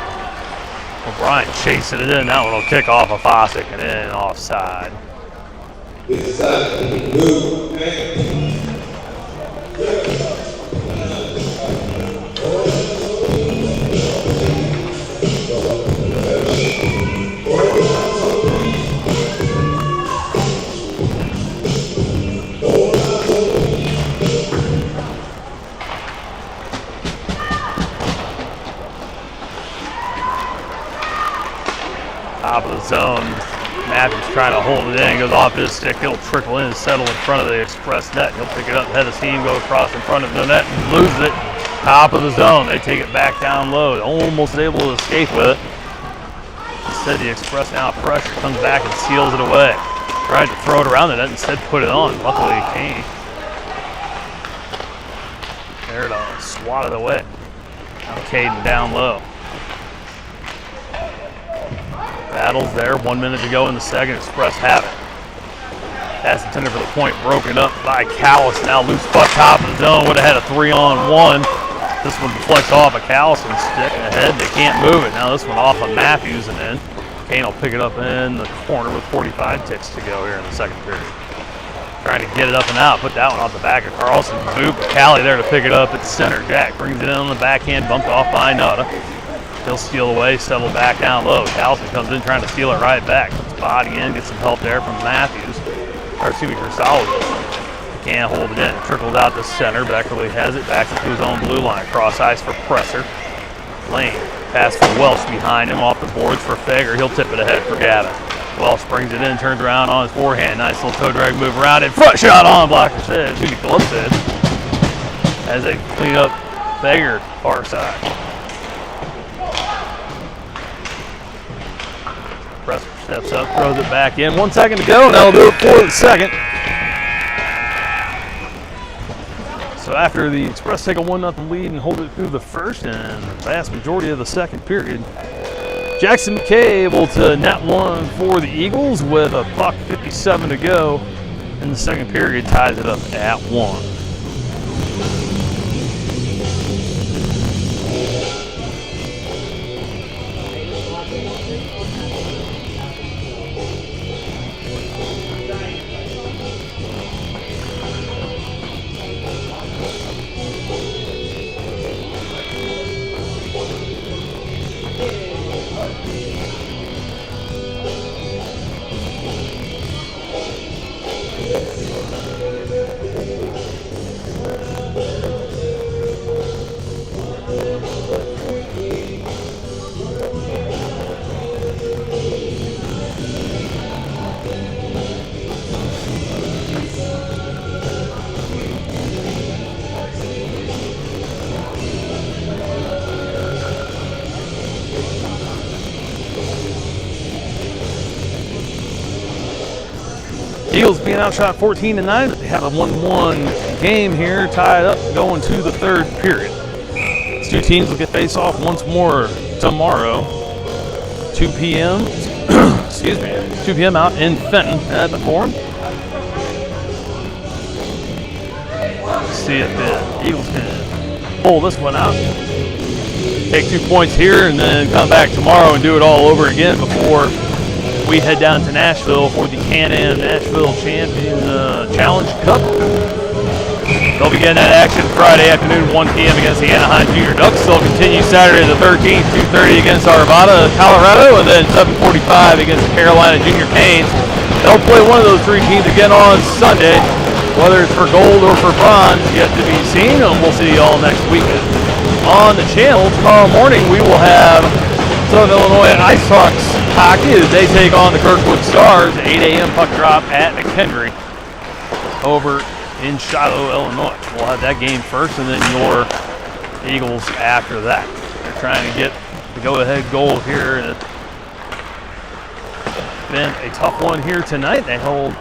O'Brien chasing it in. That one will kick off a Fossick and in offside. Top of the zone. Matthews trying to hold it in. Goes off his stick. He'll trickle in and settle in front of the express net. He'll pick it up, head of steam, go across in front of the net, and loses it. Top of the zone. They take it back down low. Almost able to escape with it. Instead, the express now pressure comes back and seals it away. Tried to throw it around the net, instead put it on. Luckily, he came there to swat it away. Now Caden down low. Battles there, 1 minute to go in the second. Express have it. Pass intended for the point, broken up by Callis. Now loose puck, top of the zone. Would have had a 3-on-1. This one deflects off a Callison's stick ahead. They can't move it. Now this one off of Matthews and in. Kane will pick it up in the corner with 45 ticks to go here in the second period. Trying to get it up and out. Put that one off the back of Carlson. Boop. Callie there to pick it up at the center. Jack brings it in on the backhand, bumped off by Nada. He'll steal away, settle back down low. Callison comes in trying to steal it right back. Puts body in, gets some help there from Matthews. Or excuse me, Crisalo. Can't hold it in. Trickles out the center. Beckerly has it. Backs it to his own blue line. Cross ice for Presser. Lane. Pass for Welsh behind him off the boards for Fager. He'll tip it ahead for Gavin. Welsh brings it in, turns around on his forehand. Nice little toe drag move around it. Front shot on blocker's head. Excuse me, glove's head. As they clean up Fager far side. Presser steps up, throws it back in. 1 second to go, and that'll do it for the second. So after the Express take a 1-0 lead and hold it through the first and the vast majority of the second period, Jackson McKay able to net one for the Eagles with a buck 57 to go in the second period, ties it up at 1. Eagles being outshot 14-9, but they have a 1-1 game here, tied up going to the third period. These two teams will get face off once more tomorrow, 2 p.m. Excuse me, 2 p.m. out in Fenton at the Forum. See if the Eagles can pull this one out. Take 2 points here and then come back tomorrow and do it all over again before we head down to Nashville for the Can-Am Nashville Champion Challenge Cup. They'll be getting that action Friday afternoon, 1 p.m. against the Anaheim Junior Ducks. They'll continue Saturday the 13th, 2:30 against Arvada, Colorado, and then 7:45 against the Carolina Junior Canes. They'll play one of those three teams again on Sunday. Whether it's for gold or for bronze, yet to be seen, and we'll see you all next weekend. On the channel, tomorrow morning we will have Southern Illinois Ice Hawks hockey as they take on the Kirkwood Stars. 8 a.m. puck drop at McHenry over in Shiloh, Illinois. We'll have that game first and then your Eagles after that. They're trying to get the go-ahead goal here. It's been a tough one here tonight. They hold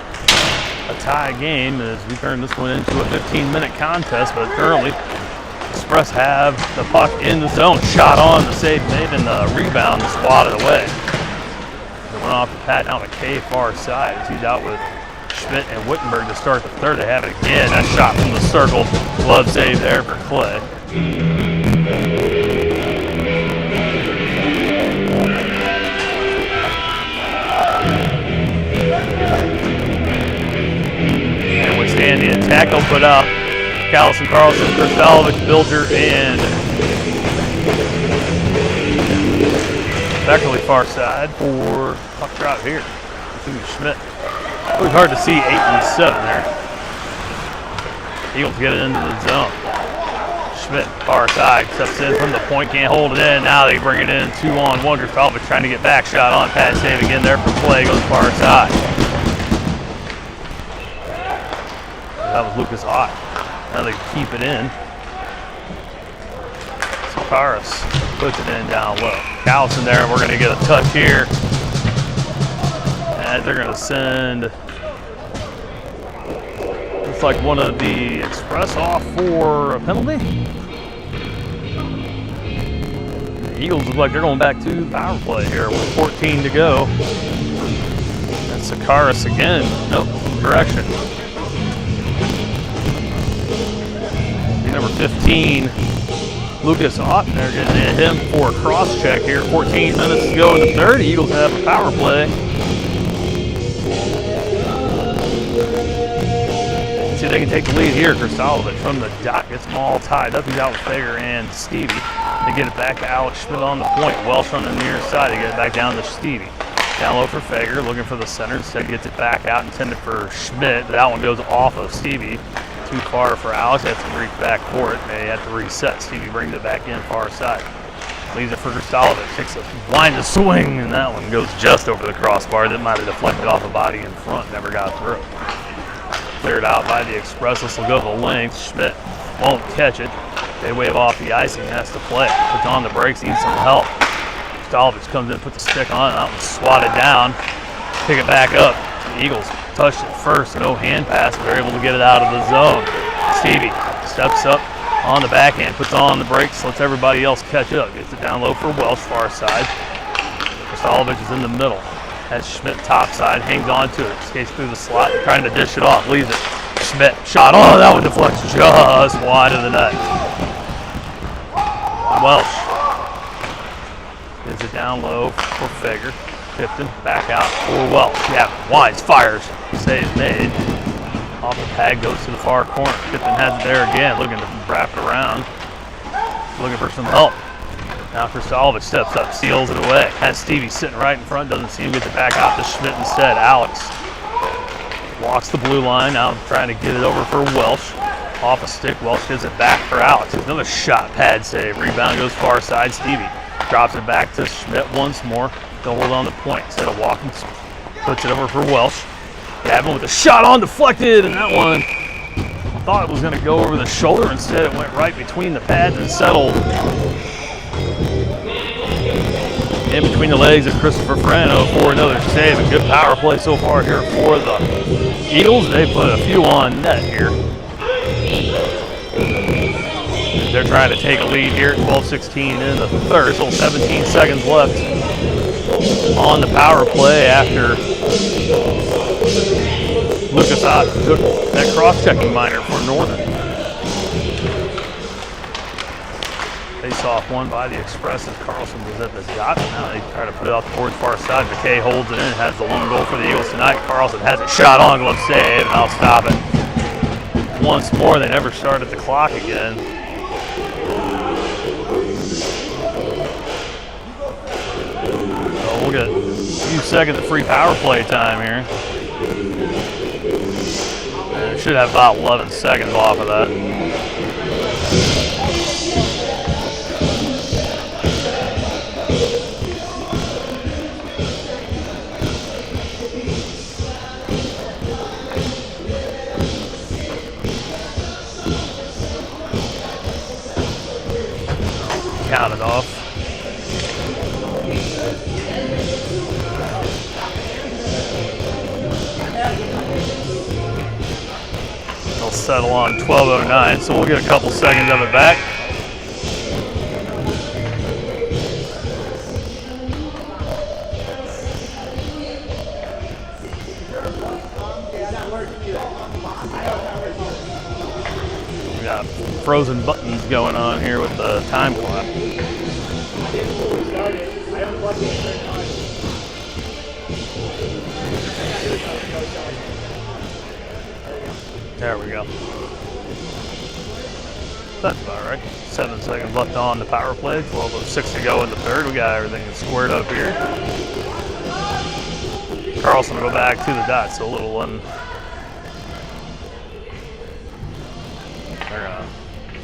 a tie game as we turn this one into a 15-minute contest, but currently Express have the puck in the zone. Shot on, the save made, and the rebound swatted away. It went off the pat down to K far side as he's out with Schmidt and Wittenberg to start the third. They have it again. That shot from the circle. Glove save there for Clay. And withstand the attack. They'll put up Callison, Carlson, Kristalovich, Bilger, and Beckerly far side for puck drop here. Schmidt. It was hard to see 8 and 7 there. Eagles get it into the zone. Schmidt, far side, steps in from the point, can't hold it in. Now they bring it in, 2-on-1. Kristalvich trying to get back, shot on, pad save again there for play, goes far side. That was Lucas Ott. Now they keep it in. Sakaris puts it in down low. Callison there, and we're going to get a touch here. And they're going to send, looks like one of the Express off for a penalty. The Eagles look like they're going back to the power play here with 14 to go. And Sakaris again, nope, correction. Number 15, Lucas Ott, they're getting at him for a cross check here. 14 minutes to go in the third. The Eagles have a power play. See if they can take the lead here. Kristalvich from the dot gets them all tied up. He's out with Fager and Stevie. They get it back to Alex Schmidt on the point. Welsh on the near side. They get it back down to Stevie. Down low for Fager, looking for the center. Instead gets it back out, intended for Schmidt. That one goes off of Stevie. Too far for Alex, has to reach back for it. They have to reset. Stevie brings it back in far side. Leaves it for Kristalvich. Takes a wind to swing, and that one goes just over the crossbar. That might have deflected off a body in front, never got through. Cleared out by the Express. This will go the length. Schmidt won't catch it. They wave off the icing, has to play. Puts on the brakes, needs some help. Kristalvich comes in, puts the stick on, that one's swatted down. Pick it back up. The Eagles touched it first, no hand pass, but they're able to get it out of the zone. Stevie steps up on the backhand, puts on the brakes, lets everybody else catch up. Gets it down low for Welsh, far side. Kristalvich is in the middle. Has Schmidt top side, hangs on to it, skates through the slot, trying to dish it off, leaves it. Schmidt, shot, oh, that one deflects just wide of the net. Welsh gets it down low for Fager. Tipton back out for Welsh. Yeah, Wise fires. Save made. Off the pad, goes to the far corner. Tipton has it there again, looking to wrap it around. Looking for some help. Now Kristalvich steps up, seals it away. Has Stevie sitting right in front, doesn't see him, gets it back out to Schmidt instead. Alex walks the blue line, now trying to get it over for Welsh. Off a stick, Welsh gives it back for Alex. Another shot, pad save. Rebound goes far side. Stevie drops it back to Schmidt once more. They'll hold on the point instead of walking. Puts it over for Welsh. Gavin with a shot on, deflected, and that one thought it was going to go over the shoulder. Instead, it went right between the pads and settled in between the legs of Christopher Frano for another save. A good power play so far here for the Eagles. They put a few on net here. They're trying to take a lead here at 12-16 in the third. Still 17 seconds left on the power play after Lucas Ott took that cross-checking minor for Northern. Face off one by the Express as Carlson was at the dot. Now they try to put it out the board far side. McKay holds it in, has the one goal for the Eagles tonight. Carlson has it shot on, glove save, and I'll stop it. Once more, they never started the clock again. We'll get a few seconds of free power play time here. And should have about 11 seconds off of that. Count it off. They'll settle on 12:09, so we'll get a couple seconds of it back. We got frozen buttons going on here with the time clock. There we go. That's about right. 7 seconds left on the power play. 12:06 to go in the third. We got everything squared up here. Carlson will go back to the dot, so a little one. They're gonna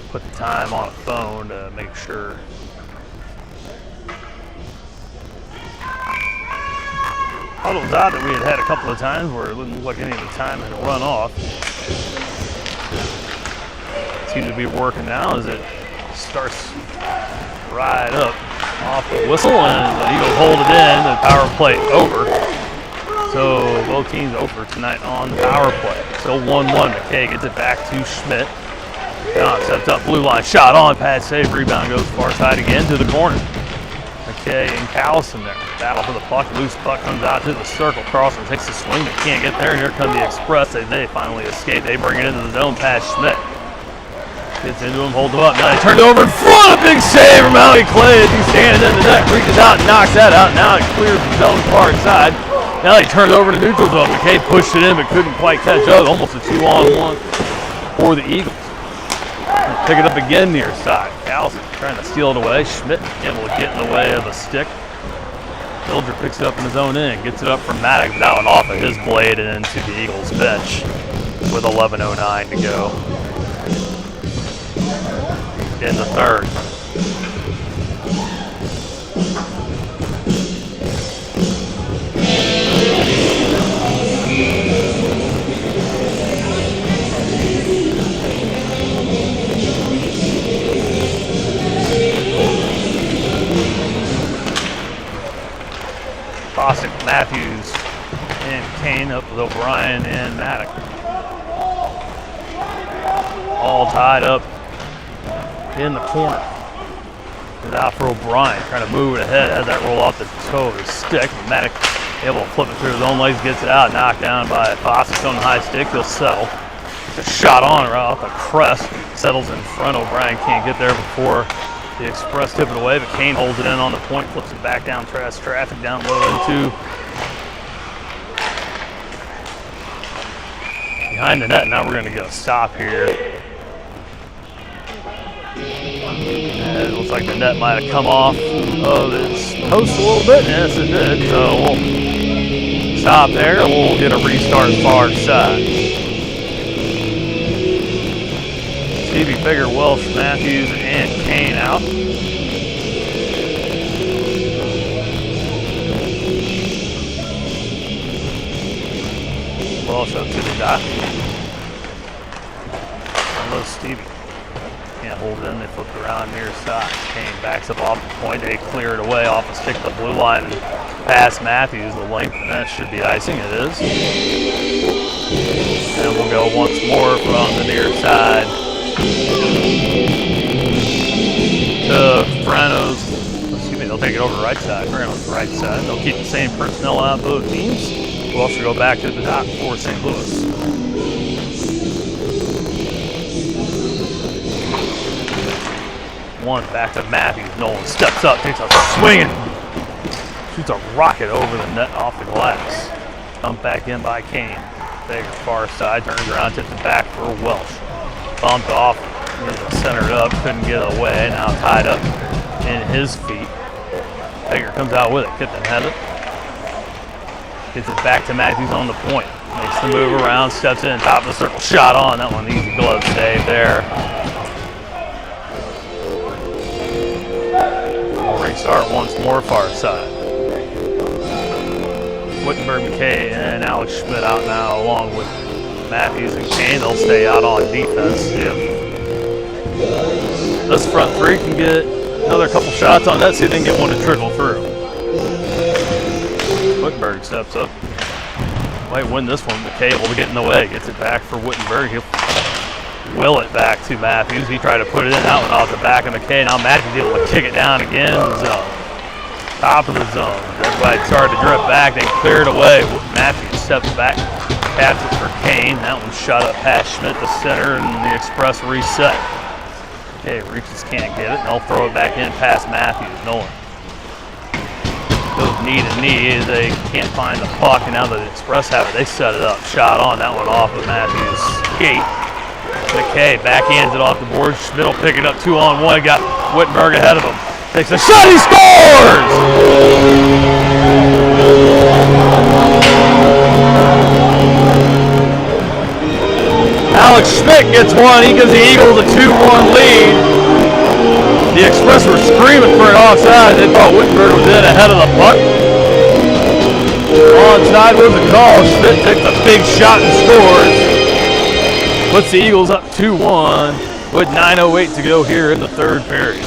put the time on a phone to make sure. Thought it was odd that we had a couple of times where it wouldn't look like any of the time had run off. Seems to be working now as it starts right up off the whistle, and the Eagles hold it in. The power play over. So both teams over tonight on the power play. So 1-1. McKay gets it back to Schmidt. Now steps up, blue line shot on, pass save, rebound goes far side again to the corner. McKay and Callison there. Battle for the puck. Loose puck comes out to the circle. Carlson takes the swing, but can't get there. And here come the Express. They finally escape. They bring it into the zone past Schmidt. Gets into him, holds him up. Now he turned over in front. A big save from Howie Clay as he's standing in the net. Reaches out and knocks that out. Now it clears the zone far side. Now he turns over to neutral zone. McKay pushed it in but couldn't quite catch up. Almost a 2-on-1 for the Eagles. Pick it up again near side. Callison trying to steal it away. Schmidt able to get in the way of a stick. Bilger picks it up in his own end. Gets it up from Maddox. That one off of his blade and into the Eagles bench with 11:09 to go in the third. Bostic, Matthews, and Kane up with O'Brien and Maddox. All tied up in the corner. It's out for O'Brien, trying to move it ahead. Has that roll off the toe of his stick. Maddox able to flip it through his own legs, gets it out, knocked down by Bostic on the high stick. He'll settle. Just shot on right off the crest. Settles in front. O'Brien can't get there before the Express tip it away, but Kane holds it in on the point, flips it back down, traffic down low into behind the net. Now we're going to get a stop here. And it looks like the net might have come off of its post a little bit. Yes, it did. So we'll stop there and we'll get a restart far side. Stevie Figure, Welsh, Matthews, and Kane out. Welsh up to the dot. Hello, Stevie. Can't hold it in. They flipped around near side. Kane backs up off the point. They clear it away off the stick of the blue line and past Matthews. The length of that should be icing. It is. And we'll go once more from the near side to Frano's. Excuse me, they'll take it over the right side. Frano's right side. They'll keep the same personnel out of both teams. We'll also go back to the dock for St. Louis. One back to Matthews. Nolan steps up, takes a swing and shoots a rocket over the net off the glass. Dumped back in by Kane. Baker far side, turns around, tips it back for Welsh. Bumped off, centered up, couldn't get it away. Now tied up in his feet. Baker comes out with it. Kipton has it. Gets it back to Matthews on the point. Makes the move around, steps in, top of the circle, shot on. That one, easy glove save there. We'll restart once more, far side. Wittenberg, McKay, and Alex Schmidt out now, along with Matthews and Kane. They'll stay out on defense. If this front three can get another couple shots on that, see if they can get one to trickle through. Wittenberg steps up. Might win this one. McKay able to get in the way. Gets it back for Wittenberg. He'll will it back to Matthews. He tried to put it in. That one off the back of McKay. Now Matthews able to kick it down again in the zone. Top of the zone. Everybody started to drip back. They cleared away. Matthews steps back. Taps it for Kane. That one shot up past Schmidt to center, and the Express reset. Okay, reaches, can't get it. They'll throw it back in past Matthews. Nolan goes knee to knee. They can't find the puck, and now the Express have it. They set it up. Shot on. That one off of Matthews' skate. McKay backhands it off the board. Schmidt will pick it up 2-on-1. Got Wittenberg ahead of him. Takes a shot. He scores! Alex Schmidt gets one. He gives the Eagles a 2-1 lead. The Express were screaming for an offside. They thought Wittenberg was in ahead of the puck. Onside was a call. Schmidt takes a big shot and scores. Puts the Eagles up 2-1 with 9:08 to go here in the third period.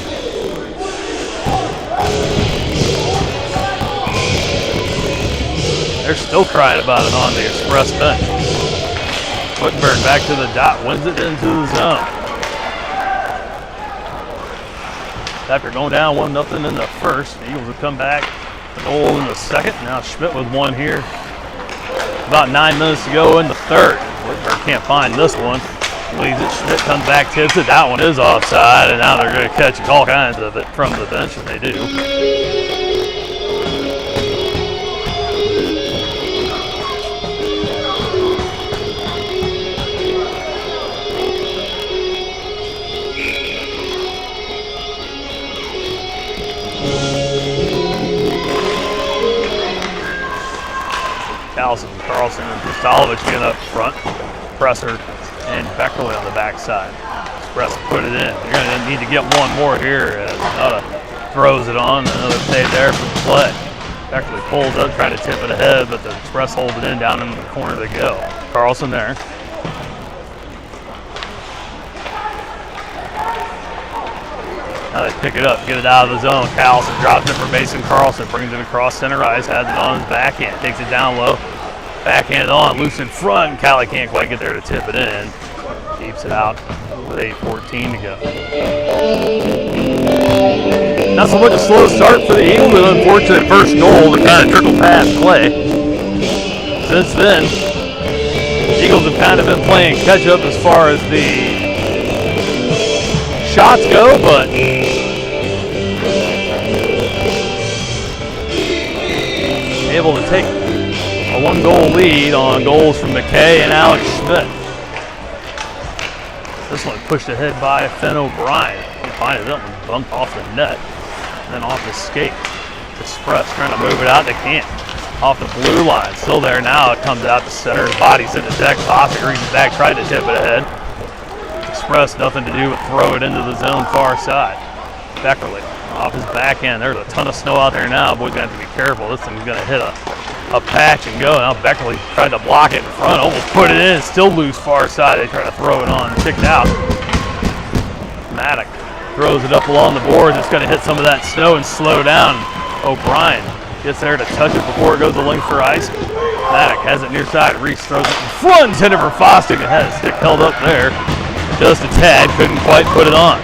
They're still crying about it on the Express bench. Wittenberg back to the dot, wins it into the zone. After going down 1-0 in the first, the Eagles have come back. The goal in the second. Now Schmidt with one here. About 9 minutes to go in the third. Wittenberg can't find this one. Leaves it. Schmidt comes back, tips it. That one is offside, and now they're going to catch all kinds of it from the bench, and they do. Carlson and Kristalovic in up front. Presser and Beckerly on the backside. Express put it in. You're going to need to get one more here as Nutta throws it on. Another save there for the play. Beckerly pulls up, trying to tip it ahead, but the Express holds it in down in the corner they go. Carlson there. Now they pick it up, get it out of the zone. Carlson drops it for Mason Carlson, brings it across center ice, has it on his backhand, takes it down low. Backhand on, loose in front, and Callie can't quite get there to tip it in. Keeps it out with 8:14 to go. Not so much a slow start for the Eagles, an unfortunate first goal to kind of trickle past play. Since then, the Eagles have kind of been playing catch up as far as the shots go, but able to take a 1-goal lead on goals from McKay and Alex Schmidt. This one pushed ahead by Finn O'Brien. He finds it up and bumped off the net, and then off the skate. Express trying to move it out, they can't. Off the blue line, still there now. It comes out to center, his body's in the deck. Bostic reaches back, tried to tip it ahead. Express nothing to do but throw it into the zone far side. Beckerly off his backhand. There's a ton of snow out there now. Boys gonna have to be careful. This thing's gonna hit a patch and go. Now Beckerly tried to block it in front, almost put it in, still loose far side. They try to throw it on, kicked out. Maddock throws it up along the boards. It's gonna hit some of that snow and slow down. O'Brien gets there to touch it before it goes to length for ice. Maddock has it near side. Reese throws it in front, intended for Fostick, and had his stick held up there. Just a tad, couldn't quite put it on.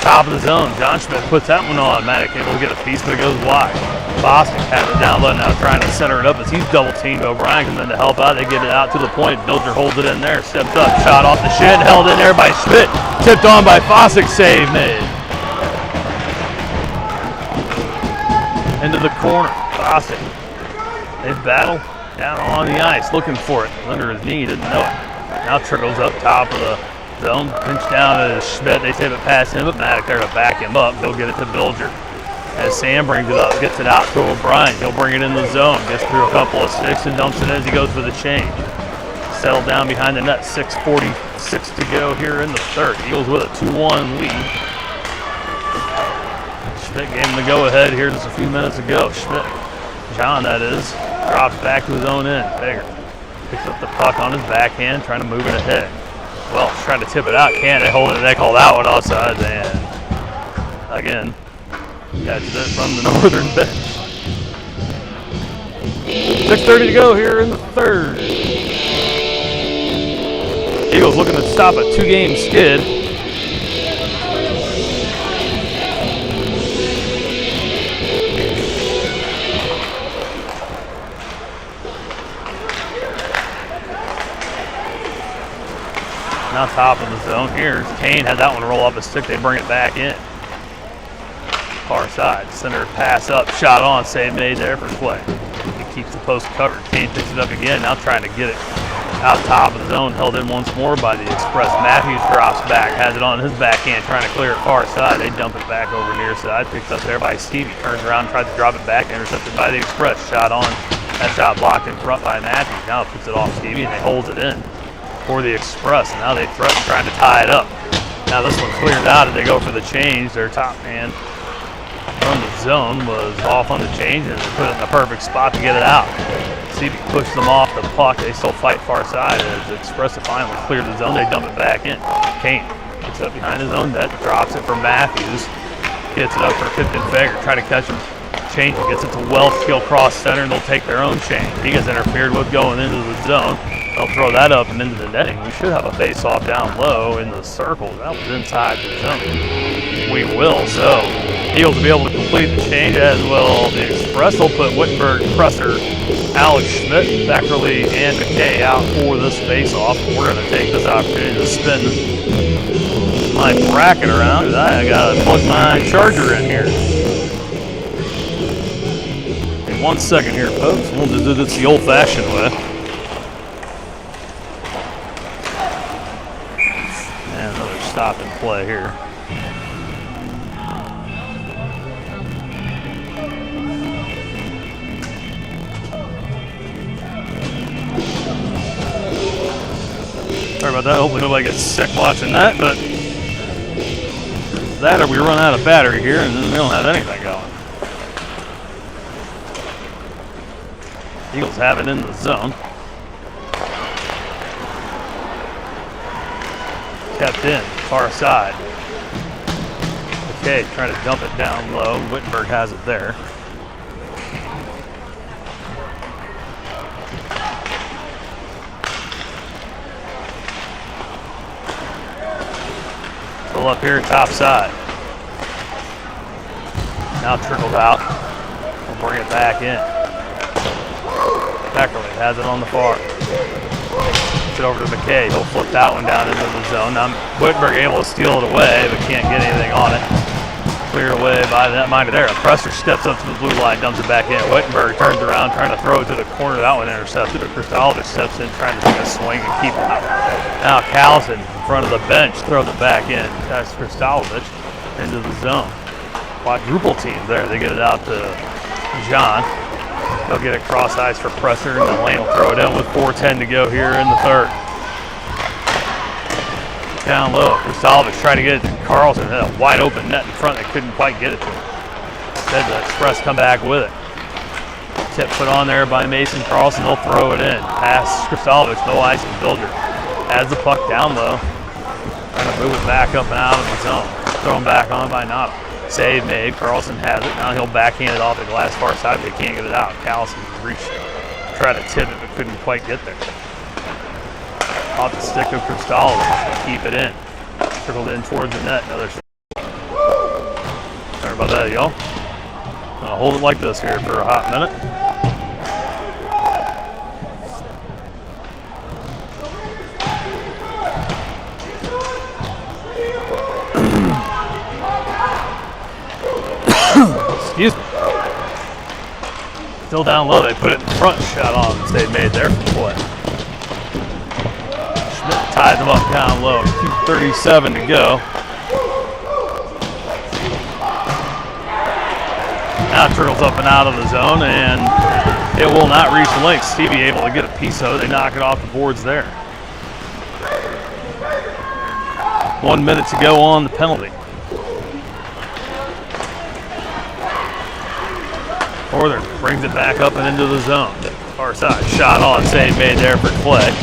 Top of the zone, John Schmidt puts that one on. Maddock able to get a piece, but it goes wide. Bostic has it down low now, trying to center it up as he's double teamed. O'Brien comes in to help out. They get it out to the point. Bilger holds it in there, steps up, shot off the shin, held in there by Schmidt. Tipped on by Fostick, save made. Into the corner, Fostick. They battle down on the ice, looking for it. Under his knee, didn't know it. Now trickles up top of the zone, pinch down to Schmidt. They tip it past him, but Maddock there to back him up. They'll get it to Bilger. As Sam brings it up, gets it out to O'Brien. He'll bring it in the zone, gets through a couple of sticks and dumps it as he goes for the change. Settled down behind the net, 6:46 to go here in the third. Eagles with a 2-1 lead. Schmidt gave him the go-ahead here just a few minutes ago. Schmidt, John that is, drops back to his own end. Bigger picks up the puck on his backhand, trying to move it ahead. Well, trying to tip it out, can't. They hold it, they call that one offside, and again, catches it from the northern bench. 6:30 to go here in the third. Eagles looking to stop a 2-game skid. Now top of the zone here. Kane had that one roll up a stick. They bring it back in. Far side. Center pass up. Shot on. Save made there for play. He keeps the post covered. Kane picks it up again. Now trying to get it out top of the zone. Held in once more by the Express. Matthews drops back. Has it on his backhand. Trying to clear it far side. They dump it back over near side. Picked up there by Stevie. Turns around. Tries to drop it back. Intercepted by the Express. Shot on. That shot blocked in front by Matthews. Now puts it off Stevie and they hold it in. for the Express. Now they threaten trying to tie it up. Now this one clears out and they go for the change. Their top man from the zone was off on the change and they put it in the perfect spot to get it out. CB pushed them off the puck. They still fight far side as the Express finally cleared the zone. They dump it back in. Kane gets up behind his own net, drops it for Matthews. Gets it up for Tipton Fager. Try to catch him. Change it, gets it to Welch. He'll cross center and they'll take their own change. He gets interfered with going into the zone. They'll throw that up and into the netting. We should have a face-off down low in the circle. That was inside the zone. We will. So Eagles will be able to complete the change as well. The Express will put Wittenberg, Presser, Alex Schmidt, Beckerly, and McKay out for this face-off. We're going to take this opportunity to spin my bracket around. I got to plug my charger in here. 1 second here, folks. We'll do this the old-fashioned way. And another stop and play here. Sorry about that. Hopefully nobody gets sick watching that, but that or we run out of battery here and then we don't have anything going. Eagles have it in the zone. Kept in, far side. Okay, trying to dump it down low. Wittenberg has it there. Still up here, top side. Now trickled out. We'll bring it back in. Beckerly has it on the far. Gets it over to McKay. He'll flip that one down into the zone. Now Wittenberg able to steal it away, but can't get anything on it. Cleared away by that minded there. Presser steps up to the blue line, dumps it back in. Wittenberg turns around, trying to throw it to the corner. That one intercepted. Kristalvich steps in, trying to take a swing and keep it out. Now Callison in front of the bench throws it back in. That's Kristalvich into the zone. Quadruple team there. They get it out to John. They'll get it cross ice for Presser, and then Lane will throw it in with 4:10 to go here in the third. Down low, Kristalvich trying to get it to Carlson. Had a wide open net in front that couldn't quite get it to him. Instead, the Express come back with it. Tip put on there by Mason Carlson. They'll throw it in. Pass Kristalvich, no ice and Bilger. Has the puck down low. Trying to move it back up and out of the zone. Thrown back on by Napa. Save made. Carlson has it. Now he'll backhand it off the glass far side. They can't get it out. Callison reached it. Tried to tip it, but couldn't quite get there. Off the stick of Kristalvich. Keep it in. Trickled in towards the net. Another. Sorry about that, y'all. Gonna hold it like this here for a hot minute. Excuse me. Still down low. They put it in front. Shot on and stayed made there for play. Schmidt ties them up down low. 2:37 to go. Now turtles up and out of the zone, and it will not reach the link. Stevie able to get a piece of it. They knock it off the boards there. 1 minute to go on the penalty. Northern brings it back up and into the zone. Far side, shot on, save made there for Clay.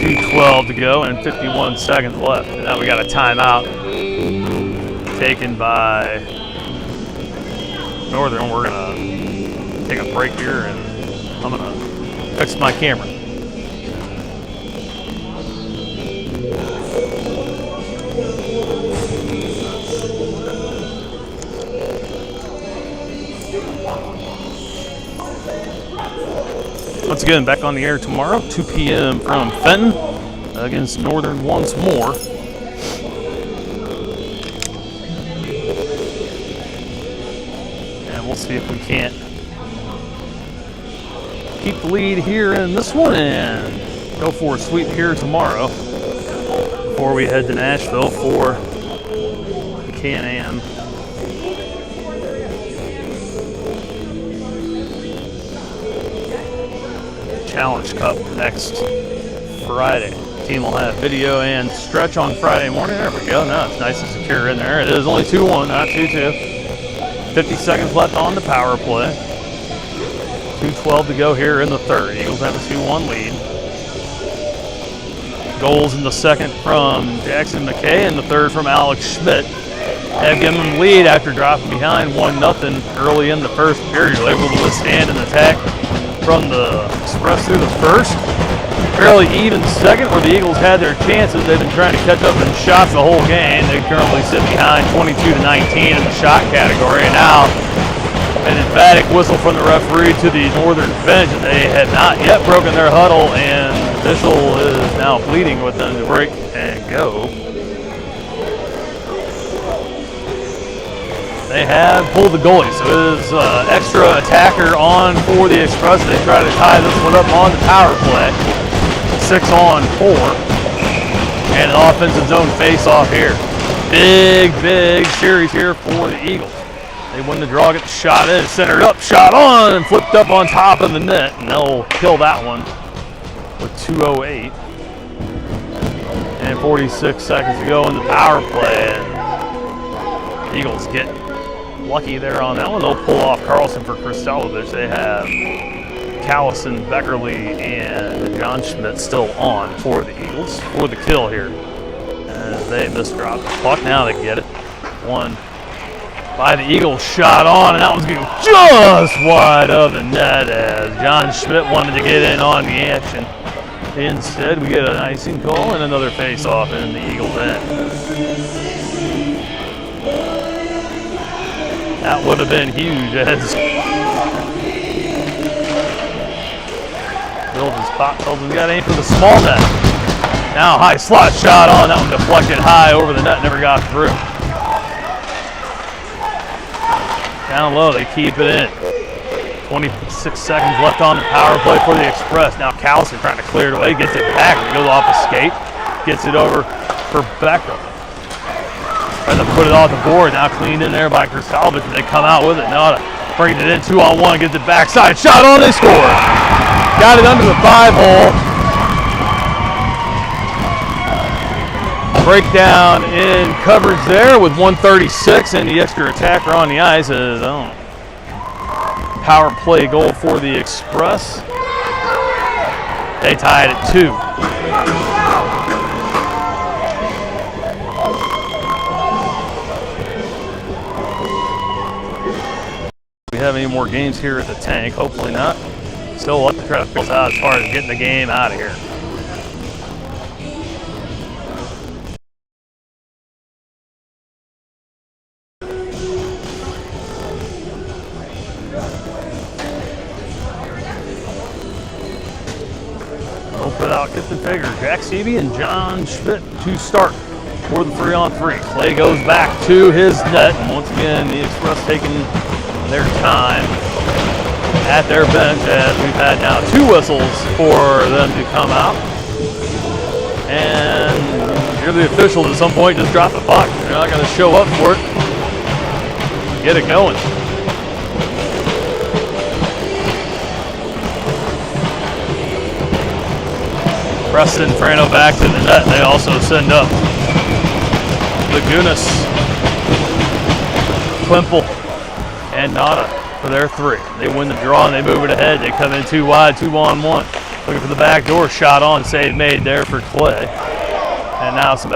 2:12 to go and 51 seconds left. And now we got a timeout taken by Northern. We're gonna take a break here and I'm gonna fix my camera. Once again, back on the air tomorrow, 2 p.m. from Fenton against Northern once more. And we'll see if we can't keep the lead here in this one and go for a sweep here tomorrow before we head to Nashville for the Can-Am. Challenge Cup next Friday. Team will have video and stretch on Friday morning. There we go. Now it's nice and secure in there. It is only 2-1, not 2-2. 50 seconds left on the power play. 2:12 to go here in the third. Eagles have a 2-1 lead. Goals in the second from Jackson McKay and the third from Alex Schmidt. Have given them lead after dropping behind 1-0 early in the first period. They were able to withstand an attack from the Express through the first. Fairly even second where the Eagles had their chances. They've been trying to catch up in shots the whole game. They currently sit behind 22-19 in the shot category. And now an emphatic whistle from the referee to the northern bench. They had not yet broken their huddle, and the official is now pleading with them to break and go. They have pulled the goalie, so it is extra attacker on for the Express. They try to tie this one up on the power play. 6-on-4. And an offensive zone face-off here. Big series here for the Eagles. They win the draw, get the shot in, centered up, shot on, and flipped up on top of the net. And they'll kill that one with 2:08. And 46 seconds to go in the power play. And the Eagles get lucky there on that one. They'll pull off Carlson for Kristelovich. They have Callison, Beckerly, and John Schmidt still on for the Eagles for the kill here. As they misdrop the puck. Now they get it. One by the Eagles, shot on, and that one's going just wide of the net as John Schmidt wanted to get in on the action. Instead, we get an icing call and another face-off in the Eagles' end. That would have been huge as Bilton's got aim for the small net. Now high slot shot on, that one deflected high over the net, never got through. Down low, they keep it in. 26 seconds left on the power play for the Express. Now Callison trying to clear it away, gets it back, it goes off a skate, gets it over for Becker. Trying to put it off the board, now cleaned in there by Kristelovich, and they come out with it. Now to bring it in 2-on-1, gets it backside, shot on, they score. Got it under the 5-hole. Breakdown in coverage there with 1:36 and the extra attacker on the ice. Power play goal for the Express. They tied at 2. Do we have any more games here at the tank? Hopefully not. Still up to try to fix out as far as getting the game out of here. Open out, get the figure. Jack Seavey and John Schmidt to start for the 3-on-3. Clay goes back to his net, and once again the Express taking their time at their bench as we've had now 2 whistles for them to come out. And you're the officials at some point, just drop the puck. You're not going to show up for it. Get it going. Preston Frano back to the net. They also send up Lagunas, Klimple, and Nada for their 3. They win the draw and they move it ahead. They come in 2 wide, 2-on-1. Looking for the back door, shot on, save made there for Clay. And now some